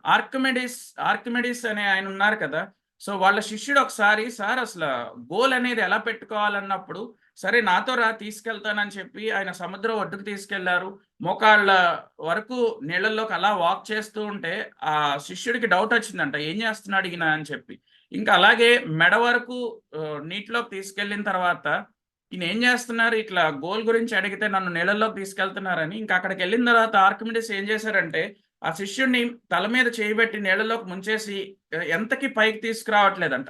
ఆర్కిమెడిస్ అనే ఆయన ఉన్నారు కదా. సో వాళ్ళ శిష్యుడు ఒకసారి, సార్ అసలు గోల్ అనేది ఎలా పెట్టుకోవాలన్నప్పుడు, సరే నాతో తీసుకెళ్తానని చెప్పి ఆయన సముద్రం ఒడ్డుకు తీసుకెళ్లారు. మోకాళ్ళ వరకు నీళ్ళల్లోకి అలా వాక్ చేస్తూ ఉంటే ఆ శిష్యుడికి డౌట్ వచ్చిందంట, ఏం చేస్తున్నాడు ఈయన అని చెప్పి. ఇంకా అలాగే మెడ వరకు నీటిలోకి తీసుకెళ్ళిన తర్వాత ఈయన ఏం చేస్తున్నారు, ఇట్లా గోల్ గురించి అడిగితే నన్ను నీళ్ళలోకి తీసుకెళ్తున్నారని. ఇంకా అక్కడికి వెళ్ళిన తర్వాత ఆర్కిమిడిస్ ఏం చేశారంటే ఆ శిష్యుడిని తల మీద చేయబెట్టి నీళ్ళలోకి ముంచేసి ఎంతకి పైకి తీసుకురావట్లేదంట.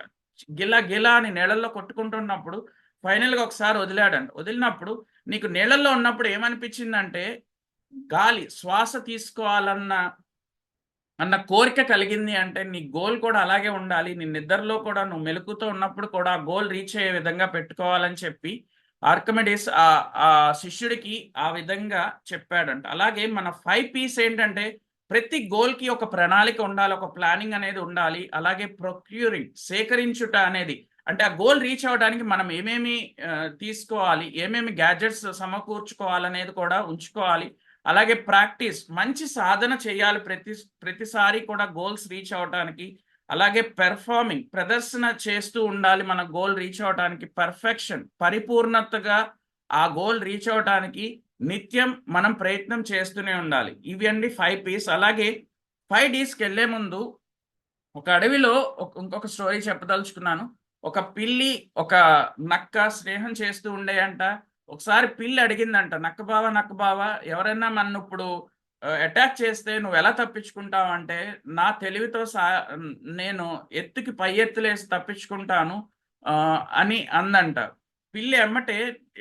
గిలా గిలా అని నీళ్ళల్లో కొట్టుకుంటున్నప్పుడు ఫైనల్గా ఒకసారి వదిలాడంట. వదిలినప్పుడు నీకు నీళ్ళల్లో ఉన్నప్పుడు ఏమనిపించిందంటే గాలి శ్వాస తీసుకోవాలన్న కోరిక కలిగింది అంటే నీ గోల్ కూడా అలాగే ఉండాలి. నీ నిద్రలో కూడా నువ్వు మెలకుతో ఉన్నప్పుడు కూడా ఆ గోల్ రీచ్ అయ్యే విధంగా పెట్టుకోవాలని చెప్పి ఆర్కిమిడిస్ ఆ శిష్యుడికి ఆ విధంగా చెప్పాడంట. అలాగే మన 5 P's ఏంటంటే ప్రతి గోల్కి ఒక ప్రణాళిక ఉండాలి, ఒక ప్లానింగ్ అనేది ఉండాలి. అలాగే ప్రొక్యూరింగ్ సేకరించుట అనేది అంటే ఆ గోల్ రీచ్ అవ్వడానికి మనం ఏమేమి తీసుకోవాలి, ఏమేమి గ్యాడ్జెట్స్ సమకూర్చుకోవాలనేది కూడా ఉంచుకోవాలి. అలాగే ప్రాక్టీస్ మంచి సాధన చేయాలి ప్రతిసారి కూడా గోల్స్ రీచ్ అవడానికి. అలాగే పెర్ఫార్మింగ్ ప్రదర్శన చేస్తూ ఉండాలి మన గోల్ రీచ్ అవడానికి. పర్ఫెక్షన్ పరిపూర్ణతగా ఆ గోల్ రీచ్ అవడానికి నిత్యం మనం ప్రయత్నం చేస్తూనే ఉండాలి. ఇవి అండి 5 P's. అలాగే 5 D's వెళ్లే ముందు ఒక అడవిలో ఇంకొక స్టోరీ చెప్పదలుచుకున్నాను. ఒక పిల్లి ఒక నక్క స్నేహం చేస్తూ ఉండేయంట. ఒకసారి పిల్లి అడిగిందంట, నక్క బావ ఎవరైనా నన్ను ఇప్పుడు అటాక్ చేస్తే నువ్వు ఎలా తప్పించుకుంటావు అంటే, నా తెలివితో నేను ఎత్తుకి పై ఎత్తులేసి తప్పించుకుంటాను అని అందంట. పిల్లి ఎమ్మటే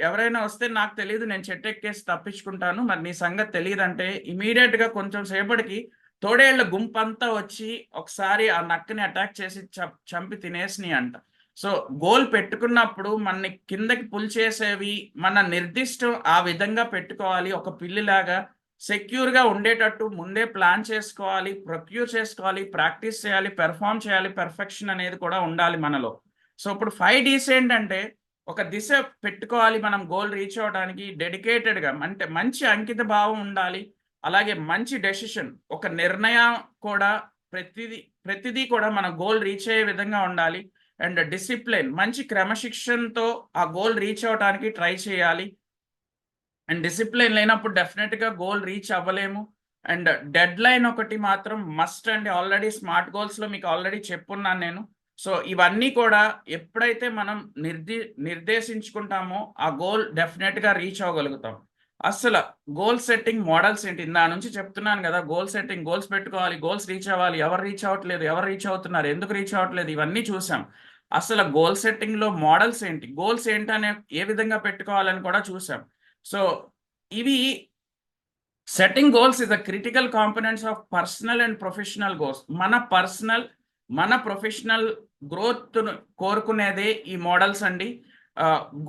ఎవరైనా వస్తే నాకు తెలియదు, నేను చెట్టు ఎక్కేసి తప్పించుకుంటాను, మరి నీ సంగతి తెలియదంటే ఇమీడియట్గా కొంచెం సేపటికి తోడేళ్ల గుంపంతా వచ్చి ఒకసారి ఆ నక్కని అటాక్ చేసి చంపి తినేసినాయి అంట. సో గోల్ పెట్టుకున్నప్పుడు మనని కిందకి పుల్ చేసేవి మన నిర్దిష్టం ఆ విధంగా పెట్టుకోవాలి. ఒక పిల్లిలాగా సెక్యూర్గా ఉండేటట్టు ముందే ప్లాన్ చేసుకోవాలి, ప్రొక్యూర్ చేసుకోవాలి, ప్రాక్టీస్ చేయాలి, పెర్ఫామ్ చేయాలి. పెర్ఫెక్షన్ అనేది కూడా ఉండాలి మనలో. సో ఇప్పుడు 5 D's ఏంటంటే ఒక దిశ పెట్టుకోవాలి మనం గోల్ రీచ్ అవ్వడానికి. డెడికేటెడ్గా అంటే మంచి అంకిత భావం ఉండాలి. అలాగే మంచి డెసిషన్, ఒక నిర్ణయం కూడా ప్రతిదీ కూడా మన గోల్ రీచ్ అయ్యే విధంగా ఉండాలి. అండ్ డిసిప్లిన్ మంచి క్రమశిక్షణతో ఆ గోల్ రీచ్ అవ్వడానికి ట్రై చేయాలి. అండ్ డిసిప్లిన్ లేనప్పుడు డెఫినెట్గా గోల్ రీచ్ అవ్వలేము. అండ్ డెడ్ లైన్ ఒకటి మాత్రం మస్ట్ అండి. ఆల్రెడీ స్మార్ట్ గోల్స్లో మీకు ఆల్రెడీ చెప్పున్నాను నేను. సో ఇవన్నీ కూడా ఎప్పుడైతే మనం నిర్దేశించుకుంటామో ఆ గోల్ డెఫినెట్గా రీచ్ అవ్వగలుగుతాం. అసలు గోల్ సెట్టింగ్ మోడల్స్ ఏంటి, నా నుంచి చెప్తున్నాను కదా. గోల్ సెట్టింగ్, గోల్స్ పెట్టుకోవాలి, గోల్స్ రీచ్ అవ్వాలి, ఎవరు రీచ్ అవ్వట్లేదు, ఎవరు రీచ్ అవుతున్నారు, ఎందుకు రీచ్ అవ్వట్లేదు, ఇవన్నీ చూసాం. అసలు గోల్ సెట్టింగ్లో మోడల్స్ ఏంటి, గోల్స్ ఏంటనే ఏ విధంగా పెట్టుకోవాలని కూడా చూసాం. సో ఇవి setting goals is the critical components of personal and professional goals. మన ప్రొఫెషనల్ గ్రోత్ కోరుకునేదే ఈ మోడల్స్ అండి.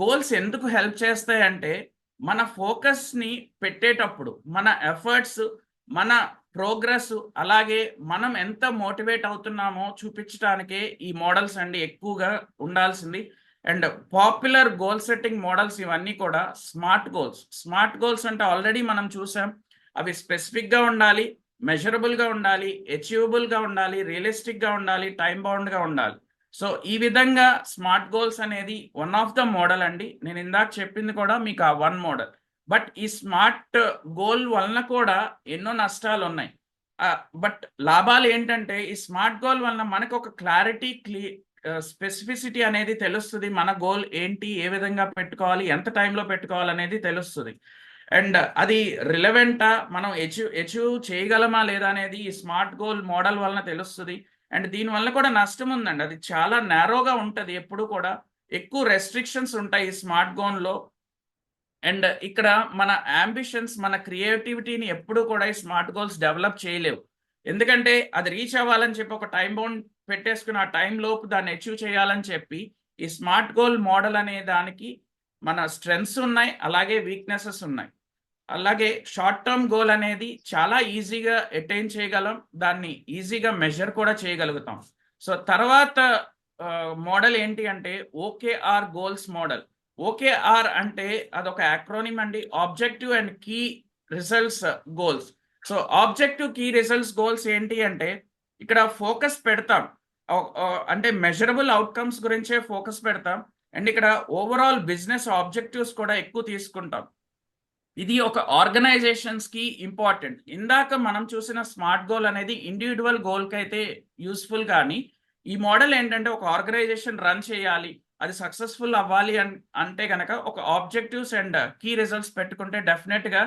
గోల్స్ ఎందుకు హెల్ప్ చేస్తాయంటే మన ఫోకస్ని పెట్టేటప్పుడు మన ఎఫర్ట్స్, మన ప్రోగ్రెస్, అలాగే మనం ఎంత మోటివేట్ అవుతున్నామో చూపించడానికే ఈ మోడల్స్ అండి ఎక్కువగా ఉండాల్సింది. And popular goal setting models ఇవన్నీ కూడా స్మార్ట్ గోల్స్ అంటే ఆల్రెడీ మనం చూసాం. అవి స్పెసిఫిక్గా ఉండాలి, మెజరబుల్గా ఉండాలి, అచీవబుల్గా ఉండాలి, రియలిస్టిక్గా ఉండాలి, టైం బౌండ్గా ఉండాలి. సో ఈ విధంగా స్మార్ట్ గోల్స్ అనేది వన్ ఆఫ్ ద మోడల్ అండి. నేను ఇందాక చెప్పింది కూడా మీకు ఆ 1 మోడల్. బట్ ఈ స్మార్ట్ గోల్ వలన కూడా ఎన్నో నష్టాలు ఉన్నాయి. బట్ లాభాలు ఏంటంటే ఈ స్మార్ట్ గోల్ వలన మనకు ఒక క్లారిటీ, స్పెసిఫిసిటీ అనేది తెలుస్తుంది. మన గోల్ ఏంటి, ఏ విధంగా పెట్టుకోవాలి, ఎంత టైంలో పెట్టుకోవాలి అనేది తెలుస్తుంది. అండ్ అది రిలవెంటా, మనం అచీవ్ చేయగలమా లేదా అనేది ఈ స్మార్ట్ గోల్ మోడల్ వలన తెలుస్తుంది. అండ్ దీనివల్ల కూడా నష్టం ఉందండి. అది చాలా నేరోగా ఉంటుంది, ఎప్పుడు కూడా ఎక్కువ రెస్ట్రిక్షన్స్ ఉంటాయి ఈ స్మార్ట్ గోల్లో. అండ్ ఇక్కడ మన అంబిషన్స్, మన క్రియేటివిటీని ఎప్పుడు కూడా ఈ స్మార్ట్ గోల్స్ డెవలప్ చేయలేవు. ఎందుకంటే అది రీచ్ అవ్వాలని చెప్పి ఒక టైం బౌండ్ పెట్టేసుకుని ఆ టైం లోపు దాన్ని అచీవ్ చేయాలని చెప్పి ఈ స్మార్ట్ గోల్ మోడల్ అనే దానికి మన స్ట్రెంగ్స్ ఉన్నాయి, అలాగే వీక్నెసెస్ ఉన్నాయి. అలాగే షార్ట్ టర్మ్ గోల్ అనేది చాలా ఈజీగా అటైన్ చేయగలం, దాన్ని ఈజీగా మెజర్ కూడా చేయగలుగుతాం. సో తర్వాత మోడల్ ఏంటి అంటే OKR గోల్స్ మోడల్. OKR అంటే అదొక యాక్రోనిమ్ అండి, objective and key results goals. So objective key results goals ఏంటి అంటే ఇక్కడ ఫోకస్ పెడతాం, అంటే మెజరబుల్ అవుట్కమ్స్ గురించే ఫోకస్ పెడతాం. అండ్ ఇక్కడ ఓవరాల్ బిజినెస్ ఆబ్జెక్టివ్స్ కూడా ఎక్కువ తీసుకుంటాం. ఇది ఒక ఆర్గనైజేషన్స్కి ఇంపార్టెంట్. ఇందాక మనం చూసిన స్మార్ట్ గోల్ అనేది ఇండివిజువల్ గోల్కి అయితే యూస్ఫుల్, కానీ ఈ మోడల్ ఏంటంటే ఒక ఆర్గనైజేషన్ రన్ చేయాలి, అది సక్సెస్ఫుల్ అవ్వాలి అంటే కనుక ఒక ఆబ్జెక్టివ్స్ అండ్ కీ రిజల్ట్స్ పెట్టుకుంటే డెఫినెట్గా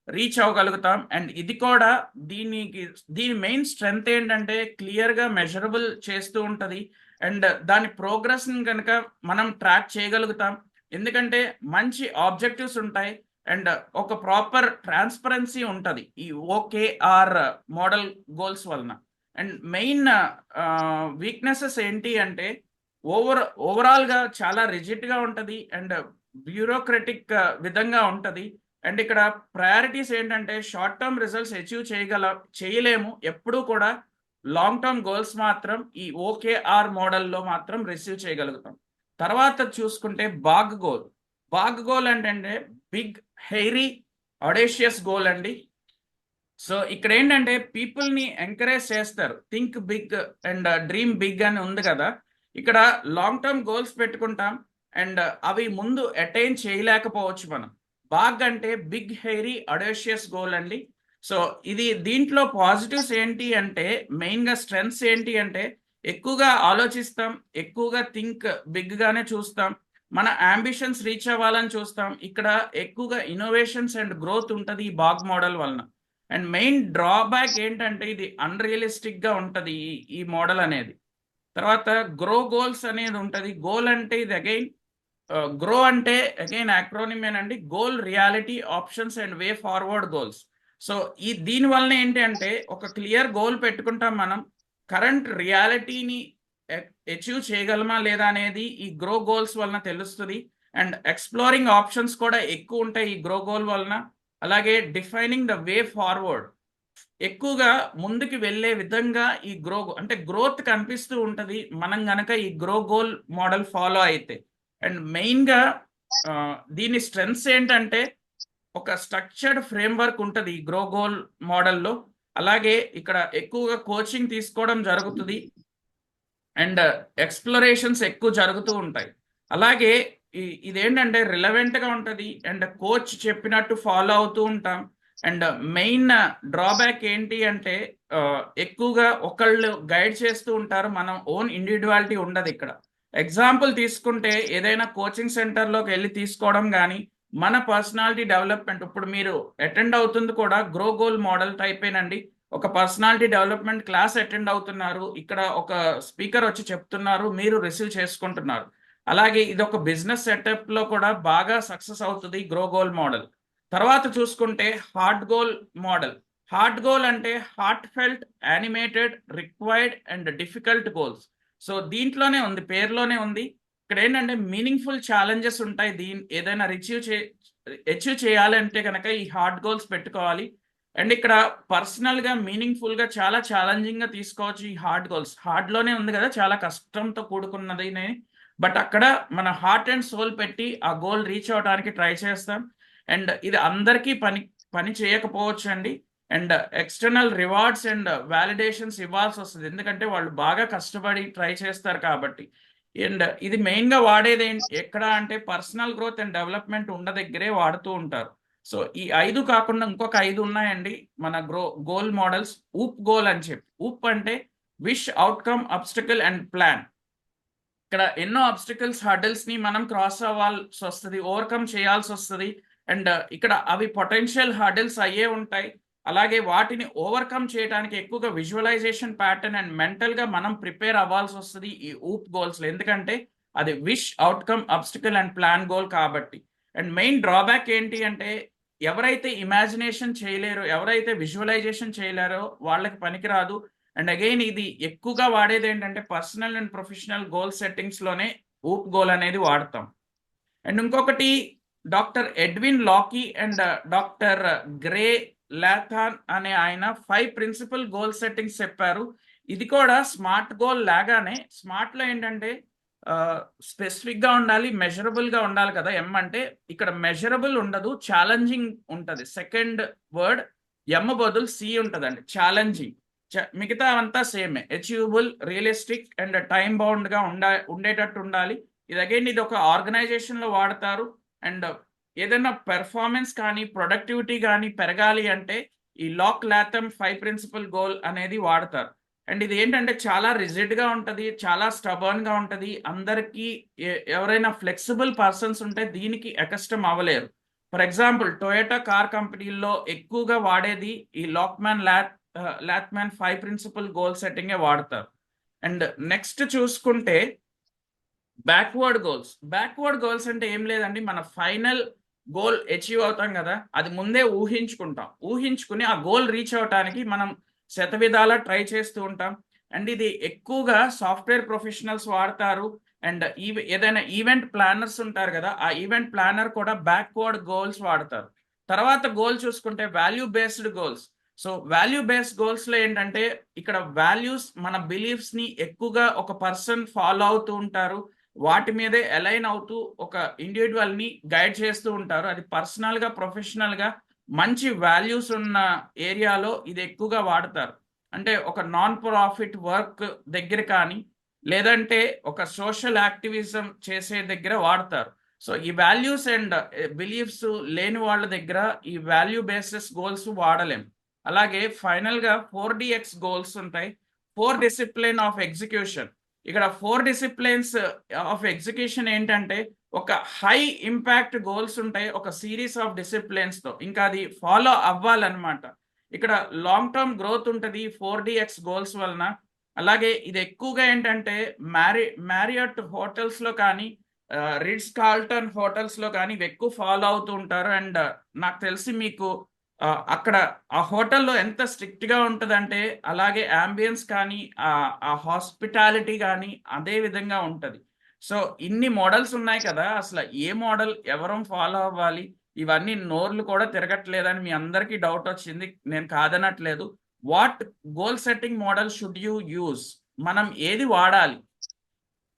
రీచ్ అవ్వగలుగుతాం. అండ్ ఇది కూడా దీని మెయిన్ స్ట్రెంగ్త్ ఏంటంటే క్లియర్గా మెజరబుల్ చేస్తూ ఉంటుంది. అండ్ దాని ప్రోగ్రెస్ని కనుక మనం ట్రాక్ చేయగలుగుతాం, ఎందుకంటే మంచి ఆబ్జెక్టివ్స్ ఉంటాయి అండ్ ఒక ప్రాపర్ ట్రాన్స్పరెన్సీ ఉంటుంది ఈ OKR మోడల్ గోల్స్ వలన. అండ్ మెయిన్ వీక్నెసెస్ ఏంటి అంటే ఓవరాల్గా చాలా రిజిడ్గా ఉంటుంది అండ్ బ్యూరోక్రటిక్ విధంగా ఉంటుంది. అండ్ ఇక్కడ ప్రయారిటీస్ ఏంటంటే షార్ట్ టర్మ్ రిజల్ట్స్ అచీవ్ చేయలేము, ఎప్పుడూ కూడా లాంగ్ టర్మ్ గోల్స్ మాత్రం ఈ OKR మోడల్లో మాత్రం రిసీవ్ చేయగలుగుతాం. తర్వాత చూసుకుంటే బాగ్ గోల్ అంటే బిగ్ హెయిరీ ఆడేషియస్ గోల్ అండి. సో ఇక్కడ ఏంటంటే పీపుల్ని ఎంకరేజ్ చేస్తారు, think big and dream big అని ఉంది కదా. ఇక్కడ లాంగ్ టర్మ్ గోల్స్ పెట్టుకుంటాం అండ్ అవి ముందు అటైన్ చేయలేకపోవచ్చు మనం. బాగ్ అంటే బిగ్ హెయిరీ ఆడేషియస్ గోల్ అండి. సో దీంట్లో పాజిటివ్స్ ఏంటి అంటే మెయిన్గా స్ట్రెంగ్త్స్ ఏంటి అంటే ఎక్కువగా ఆలోచిస్తాం, ఎక్కువగా థింక్ బిగ్గానే చూస్తాం, మన అంబిషన్స్ రీచ్ అవ్వాలని చూస్తాం. ఇక్కడ ఎక్కువగా ఇన్నోవేషన్స్ అండ్ గ్రోత్ ఉంటుంది ఈ బాగ్ మోడల్ వలన. అండ్ మెయిన్ డ్రాబ్యాక్ ఏంటంటే ఇది అన్రియలిస్టిక్గా ఉంటుంది ఈ మోడల్ అనేది. తర్వాత గ్రో గోల్స్ అనేది ఉంటుంది. గోల్ అంటే ఇది అగైన్ గ్రో అంటే అగైన్ యాక్రోనిమేనండి, goal reality options and way forward goals. So దీనివల్ల ఏంటి అంటే ఒక క్లియర్ గోల్ పెట్టుకుంటాం మనం, కరెంట్ రియాలిటీని అచీవ్ చేయగలమా లేదా అనేది ఈ గ్రో గోల్స్ వలన తెలుస్తుంది. అండ్ ఎక్స్ప్లోరింగ్ ఆప్షన్స్ కూడా ఎక్కువ ఉంటాయి ఈ గ్రో గోల్ వలన. అలాగే డిఫైనింగ్ ద వే ఫార్వర్డ్, ఎక్కువగా ముందుకు వెళ్ళే విధంగా ఈ అంటే గ్రోత్ కనిపిస్తూ ఉంటుంది మనం గనక ఈ గ్రో గోల్ మోడల్ ఫాలో అయితే. అండ్ మెయిన్గా దీని స్ట్రెంగ్త్స్ ఏంటంటే ఒక స్ట్రక్చర్డ్ ఫ్రేమ్వర్క్ ఉంటుంది ఈ గ్రో గోల్ మోడల్లో. అలాగే ఇక్కడ ఎక్కువగా కోచింగ్ తీసుకోవడం జరుగుతుంది అండ్ ఎక్స్ప్లోరేషన్స్ ఎక్కువ జరుగుతూ ఉంటాయి. అలాగే ఇదేంటంటే రిలవెంట్గా ఉంటుంది అండ్ కోచ్ చెప్పినట్టు ఫాలో అవుతూ ఉంటాం. అండ్ మెయిన్ డ్రాబ్యాక్ ఏంటి అంటే ఎక్కువగా ఒకళ్ళు గైడ్ చేస్తూ ఉంటారు, మనం ఓన్ ఇండివిజువాలిటీ ఉండదు ఇక్కడ. ఎగ్జాంపుల్ తీసుకుంటే ఏదైనా కోచింగ్ సెంటర్లోకి వెళ్ళి తీసుకోవడం కానీ మన పర్సనాలిటీ డెవలప్మెంట్, ఇప్పుడు మీరు అటెండ్ అవుతుంది కూడా గ్రో గోల్ మోడల్ టైపేనండి. ఒక పర్సనాలిటీ డెవలప్మెంట్ క్లాస్ అటెండ్ అవుతున్నారు, ఇక్కడ ఒక స్పీకర్ వచ్చి చెప్తున్నారు, మీరు రిసీవ్ చేసుకుంటున్నారు. అలాగే ఇది ఒక బిజినెస్ సెటప్లో కూడా బాగా సక్సెస్ అవుతుంది గ్రో గోల్ మోడల్. తర్వాత చూసుకుంటే heart goal model. Heart goal అంటే heartfelt, animated, required and difficult goals. So దీంట్లోనే ఉంది, పేరులోనే ఉంది. ఇక్కడ ఏంటంటే మీనింగ్ఫుల్ ఛాలెంజెస్ ఉంటాయి, ఏదైనా అచీవ్ చేయాలంటే కనుక ఈ హార్ట్ గోల్స్ పెట్టుకోవాలి. అండ్ ఇక్కడ పర్సనల్గా మీనింగ్ఫుల్గా చాలా ఛాలెంజింగ్గా తీసుకోవచ్చు ఈ హార్ట్ గోల్స్. హార్డ్లోనే ఉంది కదా, చాలా కష్టంతో కూడుకున్నది, బట్ అక్కడ మన హార్ట్ అండ్ సోల్ పెట్టి ఆ గోల్ రీచ్ అవడానికి ట్రై చేస్తాం. అండ్ ఇది అందరికీ పని చేయకపోవచ్చు అండి. And external rewards and validations ఇవ్వాల్సి వస్తుంది, ఎందుకంటే వాళ్ళు బాగా కష్టపడి ట్రై చేస్తారు కాబట్టి. అండ్ ఇది మెయిన్గా వాడేది ఎక్కడ అంటే పర్సనల్ గ్రోత్ అండ్ డెవలప్మెంట్ ఉన్న దగ్గరే వాడుతూ ఉంటారు. సో ఈ 5 కాకుండా ఇంకొక 5 ఉన్నాయండి మన గోల్ మోడల్స్. ఊప్ గోల్ అని చెప్పి, ఊప్ అంటే wish, outcome, obstacle and plan. ఇక్కడ ఎన్నో అబ్స్టికల్స్, హర్డల్స్ని మనం క్రాస్ అవ్వాల్సి వస్తుంది, ఓవర్కమ్ చేయాల్సి వస్తుంది. అండ్ ఇక్కడ అవి పొటెన్షియల్ హర్డల్స్ అయ్యే ఉంటాయి. అలాగే వాటిని ఓవర్కమ్ చేయడానికి ఎక్కువగా విజువలైజేషన్ ప్యాటర్న్ అండ్ మెంటల్గా మనం ప్రిపేర్ అవ్వాల్సి వస్తుంది ఈ ఊప్ గోల్స్లో, ఎందుకంటే అది wish, outcome, obstacle and plan goal కాబట్టి. అండ్ మెయిన్ డ్రాబ్యాక్ ఏంటి అంటే ఎవరైతే ఇమాజినేషన్ చేయలేరో, ఎవరైతే విజువలైజేషన్ చేయలేరో వాళ్ళకి పనికిరాదు. అండ్ అగైన్ ఇది ఎక్కువగా వాడేది ఏంటంటే పర్సనల్ అండ్ ప్రొఫెషనల్ గోల్ సెట్టింగ్స్లోనే ఊప్ గోల్ అనేది వాడతాం. అండ్ ఇంకొకటి doctor Edwin Locke and doctor Gary Latham అనే ఆయన 5 ప్రిన్సిపల్ గోల్ సెట్టింగ్స్ చెప్పారు. ఇది కూడా స్మార్ట్ గోల్ లాగానే, స్మార్ట్లో ఏంటంటే స్పెసిఫిక్గా ఉండాలి, మెజరబుల్గా ఉండాలి కదా. ఎం అంటే ఇక్కడ మెజరబుల్ ఉండదు, ఛాలెంజింగ్ ఉంటుంది. సెకండ్ వర్డ్ ఎమ్ బదులు సి ఉంటుందండి, ఛాలెంజింగ్. మిగతా అంతా సేమే, అచీవబుల్, రియలిస్టిక్ అండ్ టైం బౌండ్గా ఉండేటట్టు ఉండాలి. ఇది అగైన్ ఇది ఒక ఆర్గనైజేషన్లో వాడతారు. అండ్ ఏదైనా పెర్ఫార్మెన్స్ కానీ ప్రొడక్టివిటీ కానీ పెరగాలి అంటే ఈ లాక్ లాథమ్ 5 ప్రిన్సిపల్ గోల్ అనేది వాడతారు. అండ్ ఇది ఏంటంటే చాలా రిజిడ్గా ఉంటుంది, చాలా స్టబర్న్గా ఉంటుంది. అందరికీ ఎవరైనా ఫ్లెక్సిబుల్ పర్సన్స్ ఉంటే దీనికి అకస్టమ్ అవ్వలేరు. ఫర్ ఎగ్జాంపుల్ టొయోటా కార్ కంపెనీల్లో ఎక్కువగా వాడేది ఈ లాత్మ్యాన్ 5 ప్రిన్సిపల్ గోల్ సెట్టింగే వాడతారు. అండ్ నెక్స్ట్ చూసుకుంటే బ్యాక్వర్డ్ గోల్స్ అంటే ఏం లేదండి, మన ఫైనల్ గోల్ అచీవ్ అవుతాం కదా, అది ముందే ఊహించుకుని ఆ గోల్ రీచ్ అవడానికి మనం శతవిధాలా ట్రై చేస్తూ ఉంటాం. అండ్ ఇది ఎక్కువగా సాఫ్ట్వేర్ ప్రొఫెషనల్స్ వాడతారు. అండ్ ఏదైనా ఈవెంట్ ప్లానర్స్ ఉంటారు కదా, ఆ ఈవెంట్ ప్లానర్ కూడా బ్యాక్వర్డ్ గోల్స్ వాడతారు. తర్వాత గోల్ చూసుకుంటే value based goals. So value based గోల్స్లో ఏంటంటే ఇక్కడ వాల్యూస్, మన బిలీఫ్స్ని ఎక్కువగా ఒక పర్సన్ ఫాలో అవుతూ ఉంటారు, వాటి మీదే అలైన్ అవుతూ ఒక ఇండివిజువల్ని గైడ్ చేస్తూ ఉంటారు. అది పర్సనల్గా ప్రొఫెషనల్గా మంచి వాల్యూస్ ఉన్న ఏరియాలో ఇది ఎక్కువగా వాడతారు. అంటే ఒక నాన్ ప్రాఫిట్ వర్క్ దగ్గర కానీ, లేదంటే ఒక సోషల్ యాక్టివిజం చేసే దగ్గర వాడతారు. సో ఈ వాల్యూస్ అండ్ బిలీఫ్స్ లేని వాళ్ళ దగ్గర ఈ వాల్యూ బేసిస్ గోల్స్ వాడలేం. అలాగే ఫైనల్గా 4DX గోల్స్ ఉంటాయి. 4 డిసిప్లిన్ ఆఫ్ ఎగ్జిక్యూషన్. ఇక్కడ 4 డిసిప్లిన్స్ ఆఫ్ ఎగ్జిక్యూషన్ ఏంటంటే ఒక హై ఇంపాక్ట్ గోల్స్ ఉంటాయి ఒక సిరీస్ ఆఫ్ డిసిప్లిన్స్తో, ఇంకా అది ఫాలో అవ్వాలన్నమాట. ఇక్కడ లాంగ్ టర్మ్ గ్రోత్ ఉంటుంది 4DX గోల్స్ వలన. అలాగే ఇది ఎక్కువగా ఏంటంటే మ్యారియట్ హోటల్స్లో కానీ, రిట్స్ కార్ల్టన్ హోటల్స్లో కానీ ఇవి ఎక్కువ ఫాలో అవుతూ ఉంటారు. అండ్ నాకు తెలిసి మీకు అక్కడ ఆ హోటల్లో ఎంత స్ట్రిక్ట్గా ఉంటుందంటే అలాగే అంబియన్స్ కానీ ఆ హాస్పిటాలిటీ కానీ అదే విధంగా ఉంటుంది. సో ఇన్ని మోడల్స్ ఉన్నాయి కదా, అసలు ఏ మోడల్ ఎవరం ఫాలో అవ్వాలి, ఇవన్నీ నోర్లు కూడా తిరగట్లేదని మీ అందరికీ డౌట్ వచ్చింది. నేను కాదనట్లేదు. What goal setting model should you use, మనం ఏది వాడాలి?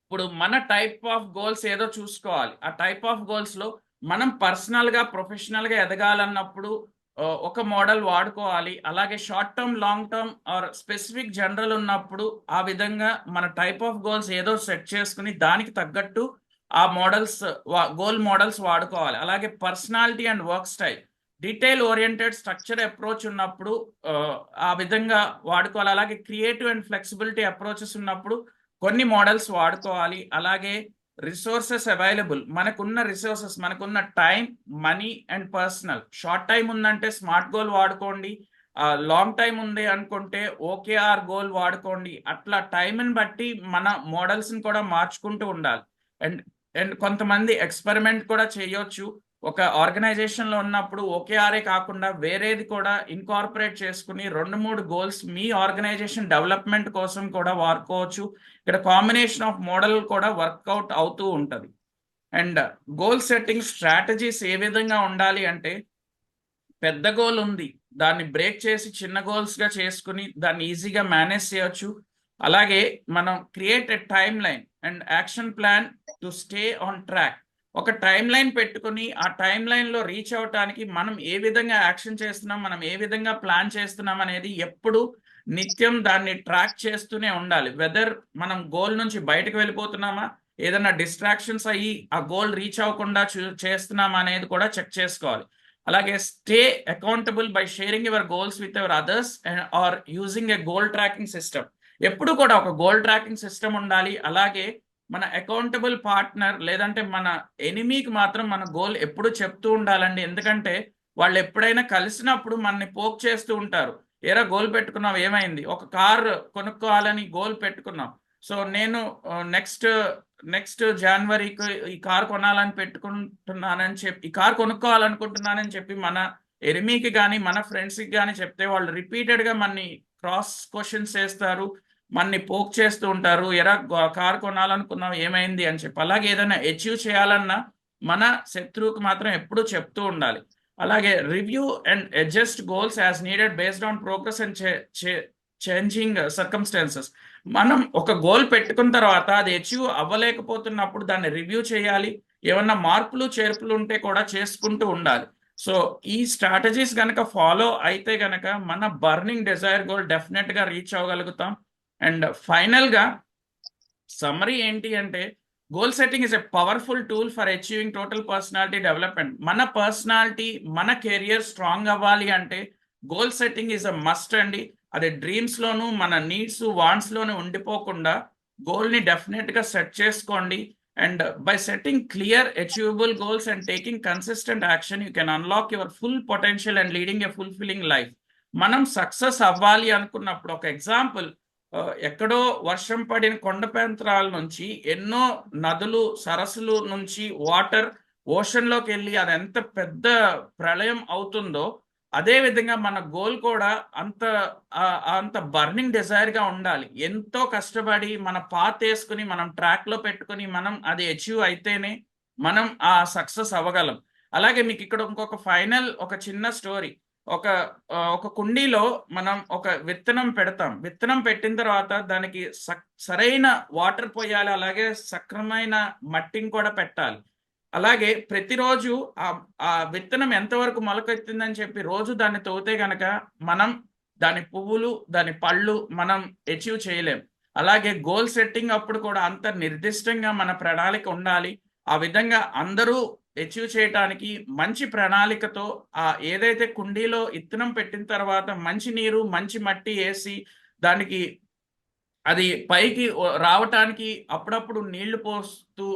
ఇప్పుడు మన టైప్ ఆఫ్ గోల్స్ ఏదో చూసుకోవాలి. ఆ టైప్ ఆఫ్ గోల్స్లో మనం పర్సనల్గా ప్రొఫెషనల్గా ఎదగాలన్నప్పుడు ఒక మోడల్ వాడుకోవాలి. అలాగే short term, long term are specific general ఉన్నప్పుడు ఆ విధంగా మన టైప్ ఆఫ్ గోల్స్ ఏదో సెట్ చేసుకుని దానికి తగ్గట్టు ఆ గోల్ మోడల్స్ వాడుకోవాలి. అలాగే personality and work style, detail oriented structure approach ఉన్నప్పుడు ఆ విధంగా వాడుకోవాలి. అలాగే క్రియేటివ్ అండ్ ఫ్లెక్సిబిలిటీ అప్రోచెస్ ఉన్నప్పుడు కొన్ని మోడల్స్ వాడుకోవాలి. అలాగే రిసోర్సెస్ అవైలబుల్, మనకున్న రిసోర్సెస్, మనకున్న time, money and personal. Short time ఉందంటే స్మార్ట్ గోల్ వాడుకోండి, లాంగ్ టైం ఉంది అనుకుంటే OKR గోల్ వాడుకోండి. అట్లా టైంని బట్టి మన మోడల్స్ని కూడా మార్చుకుంటూ ఉండాలి. అండ్ కొంతమంది ఎక్స్పెరిమెంట్ కూడా చేయొచ్చు. ఒక ఆర్గనైజేషన్లో ఉన్నప్పుడు OKRఏ కాకుండా వేరేది కూడా ఇన్కార్పొరేట్ చేసుకుని 2-3 గోల్స్ మీ ఆర్గనైజేషన్ డెవలప్మెంట్ కోసం కూడా వాడుకోవచ్చు. ఇక్కడ కాంబినేషన్ ఆఫ్ మోడల్ కూడా వర్కౌట్ అవుతూ ఉంటుంది. అండ్ గోల్ సెట్టింగ్ స్ట్రాటజీస్ ఏ విధంగా ఉండాలి అంటే, పెద్ద గోల్ ఉంది, దాన్ని బ్రేక్ చేసి చిన్న గోల్స్గా చేసుకుని దాన్ని ఈజీగా మేనేజ్ చేయొచ్చు. అలాగే మనం create a time line and action plan to stay on track. ఒక టైం లైన్ పెట్టుకుని ఆ టైం లైన్లో రీచ్ అవడానికి మనం ఏ విధంగా యాక్షన్ చేస్తున్నాం, మనం ఏ విధంగా ప్లాన్ చేస్తున్నాం అనేది ఎప్పుడు నిత్యం దాన్ని ట్రాక్ చేస్తూనే ఉండాలి. వెదర్ మనం గోల్ నుంచి బయటకు వెళ్ళిపోతున్నామా, ఏదైనా డిస్ట్రాక్షన్స్ అయ్యి ఆ గోల్ రీచ్ అవ్వకుండా చేస్తున్నామా అనేది కూడా చెక్ చేసుకోవాలి. అలాగే stay accountable by sharing your goals with your others or using a goal tracking system. ఎప్పుడు కూడా ఒక గోల్ ట్రాకింగ్ సిస్టమ్ ఉండాలి. అలాగే మన అకౌంటబుల్ పార్ట్నర్ లేదంటే మన ఎనిమీకి మాత్రం మన గోల్ ఎప్పుడు చెప్తూ ఉండాలండి. ఎందుకంటే వాళ్ళు ఎప్పుడైనా కలిసినప్పుడు మనని పోక్ చేస్తూ ఉంటారు. ఏరా గోల్ పెట్టుకున్నాం, ఏమైంది? ఒక కార్ కొనుక్కోవాలని గోల్ పెట్టుకున్నాం, సో నేను నెక్స్ట్ జనవరికి ఈ కార్ కొనాలని పెట్టుకుంటున్నానని చెప్పి, ఈ కార్ కొనుక్కోవాలనుకుంటున్నానని చెప్పి మన ఎనిమీకి కానీ మన ఫ్రెండ్స్కి కానీ చెప్తే వాళ్ళు రిపీటెడ్గా మనని క్రాస్ క్వశ్చన్స్ చేస్తారు, మనని పోక్ చేస్తూ ఉంటారు. ఎరా కార్ కొనాలనుకున్నావు, ఏమైంది అని చెప్పి. అలాగే ఏదైనా అచీవ్ చేయాలన్నా మన శత్రువుకి మాత్రం ఎప్పుడూ చెప్తూ ఉండాలి. అలాగే review and adjust goals as needed based on progress and changing circumstances. మనం ఒక గోల్ పెట్టుకున్న తర్వాత అది అచీవ్ అవ్వలేకపోతున్నప్పుడు దాన్ని రివ్యూ చేయాలి. ఏమన్నా మార్పులు చేర్పులు ఉంటే కూడా చేసుకుంటూ ఉండాలి. సో ఈ స్ట్రాటజీస్ కనుక ఫాలో అయితే కనుక మన బర్నింగ్ డిజైర్ గోల్ డెఫినెట్గా రీచ్ అవ్వగలుగుతాం. అండ్ ఫైనల్గా సమ్మరీ ఏంటి అంటే, goal setting is a powerful tool for achieving total personality development. మన పర్సనాలిటీ, మన కెరియర్ స్ట్రాంగ్ అవ్వాలి అంటే goal setting is a must అండి. అది డ్రీమ్స్ లోను మన నీడ్స్ వాంట్స్ లోనే ఉండిపోకుండా గోల్ ని డెఫినెట్ గా సెట్ చేసుకోండి. And by setting clear achievable goals and taking consistent action you can unlock your full potential and leading a fulfilling life. మనం సక్సెస్ అవ్వాలి అనుకున్నప్పుడు ఒక ఎగ్జాంపుల్, ఎక్కడో వర్షం పడిన కొండ ప్రాంతాల నుంచి ఎన్నో నదులు సరస్సులు నుంచి వాటర్ ఓషన్ లోకి వెళ్ళి అది ఎంత పెద్ద ప్రళయం అవుతుందో అదే విధంగా మన గోల్ కూడా అంత బర్నింగ్ డిజైర్ గా ఉండాలి. ఎంతో కష్టపడి మన పాత్ వేసుకుని మనం ట్రాక్ లో పెట్టుకుని మనం అది అచీవ్ అయితేనే మనం ఆ సక్సెస్ అవ్వగలం. అలాగే మీకు ఇక్కడ ఇంకొక ఫైనల్ ఒక చిన్న స్టోరీ. ఒక కుండీలో మనం ఒక విత్తనం పెడతాం. విత్తనం పెట్టిన తర్వాత దానికి సరైన వాటర్ పోయాలి, అలాగే సక్రమైన మట్టిని కూడా పెట్టాలి. అలాగే ప్రతిరోజు ఆ విత్తనం ఎంతవరకు మొలకెత్తిందని చెప్పి రోజు దాన్ని తవ్వితే గనక మనం దాని పువ్వులు దాని పళ్ళు మనం అచీవ్ చేయలేం. అలాగే గోల్ సెట్టింగ్ అప్పుడు కూడా అంత నిర్దిష్టంగా మన ప్రణాళిక ఉండాలి. ఆ విధంగా అందరూ అచీవ్ చేయడానికి మంచి ప్రణాళికతో ఏదైతే కుండీలో విత్తనం పెట్టిన తర్వాత మంచి నీరు మంచి మట్టి వేసి దానికి అది పైకి రావటానికి అప్పుడప్పుడు నీళ్లు పోస్తూ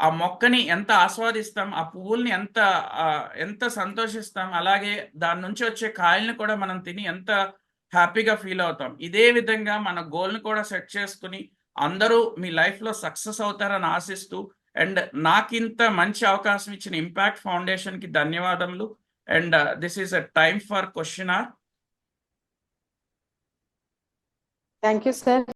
ఆ మొక్కని ఎంత ఆస్వాదిస్తాం, ఆ పువ్వుల్ని ఎంత సంతోషిస్తాం, అలాగే దాని నుంచి వచ్చే కాయల్ని కూడా మనం తిని ఎంత హ్యాపీగా ఫీల్ అవుతాం. ఇదే విధంగా మన గోల్ని కూడా సెట్ చేసుకుని అందరూ మీ లైఫ్లో సక్సెస్ అవుతారని ఆశిస్తూ, అండ్ నాకింత మంచి అవకాశం ఇచ్చిన ఇంపాక్ట్ ఫౌండేషన్కి ధన్యవాదములు. And this is a time for question hour. Thank you, sir.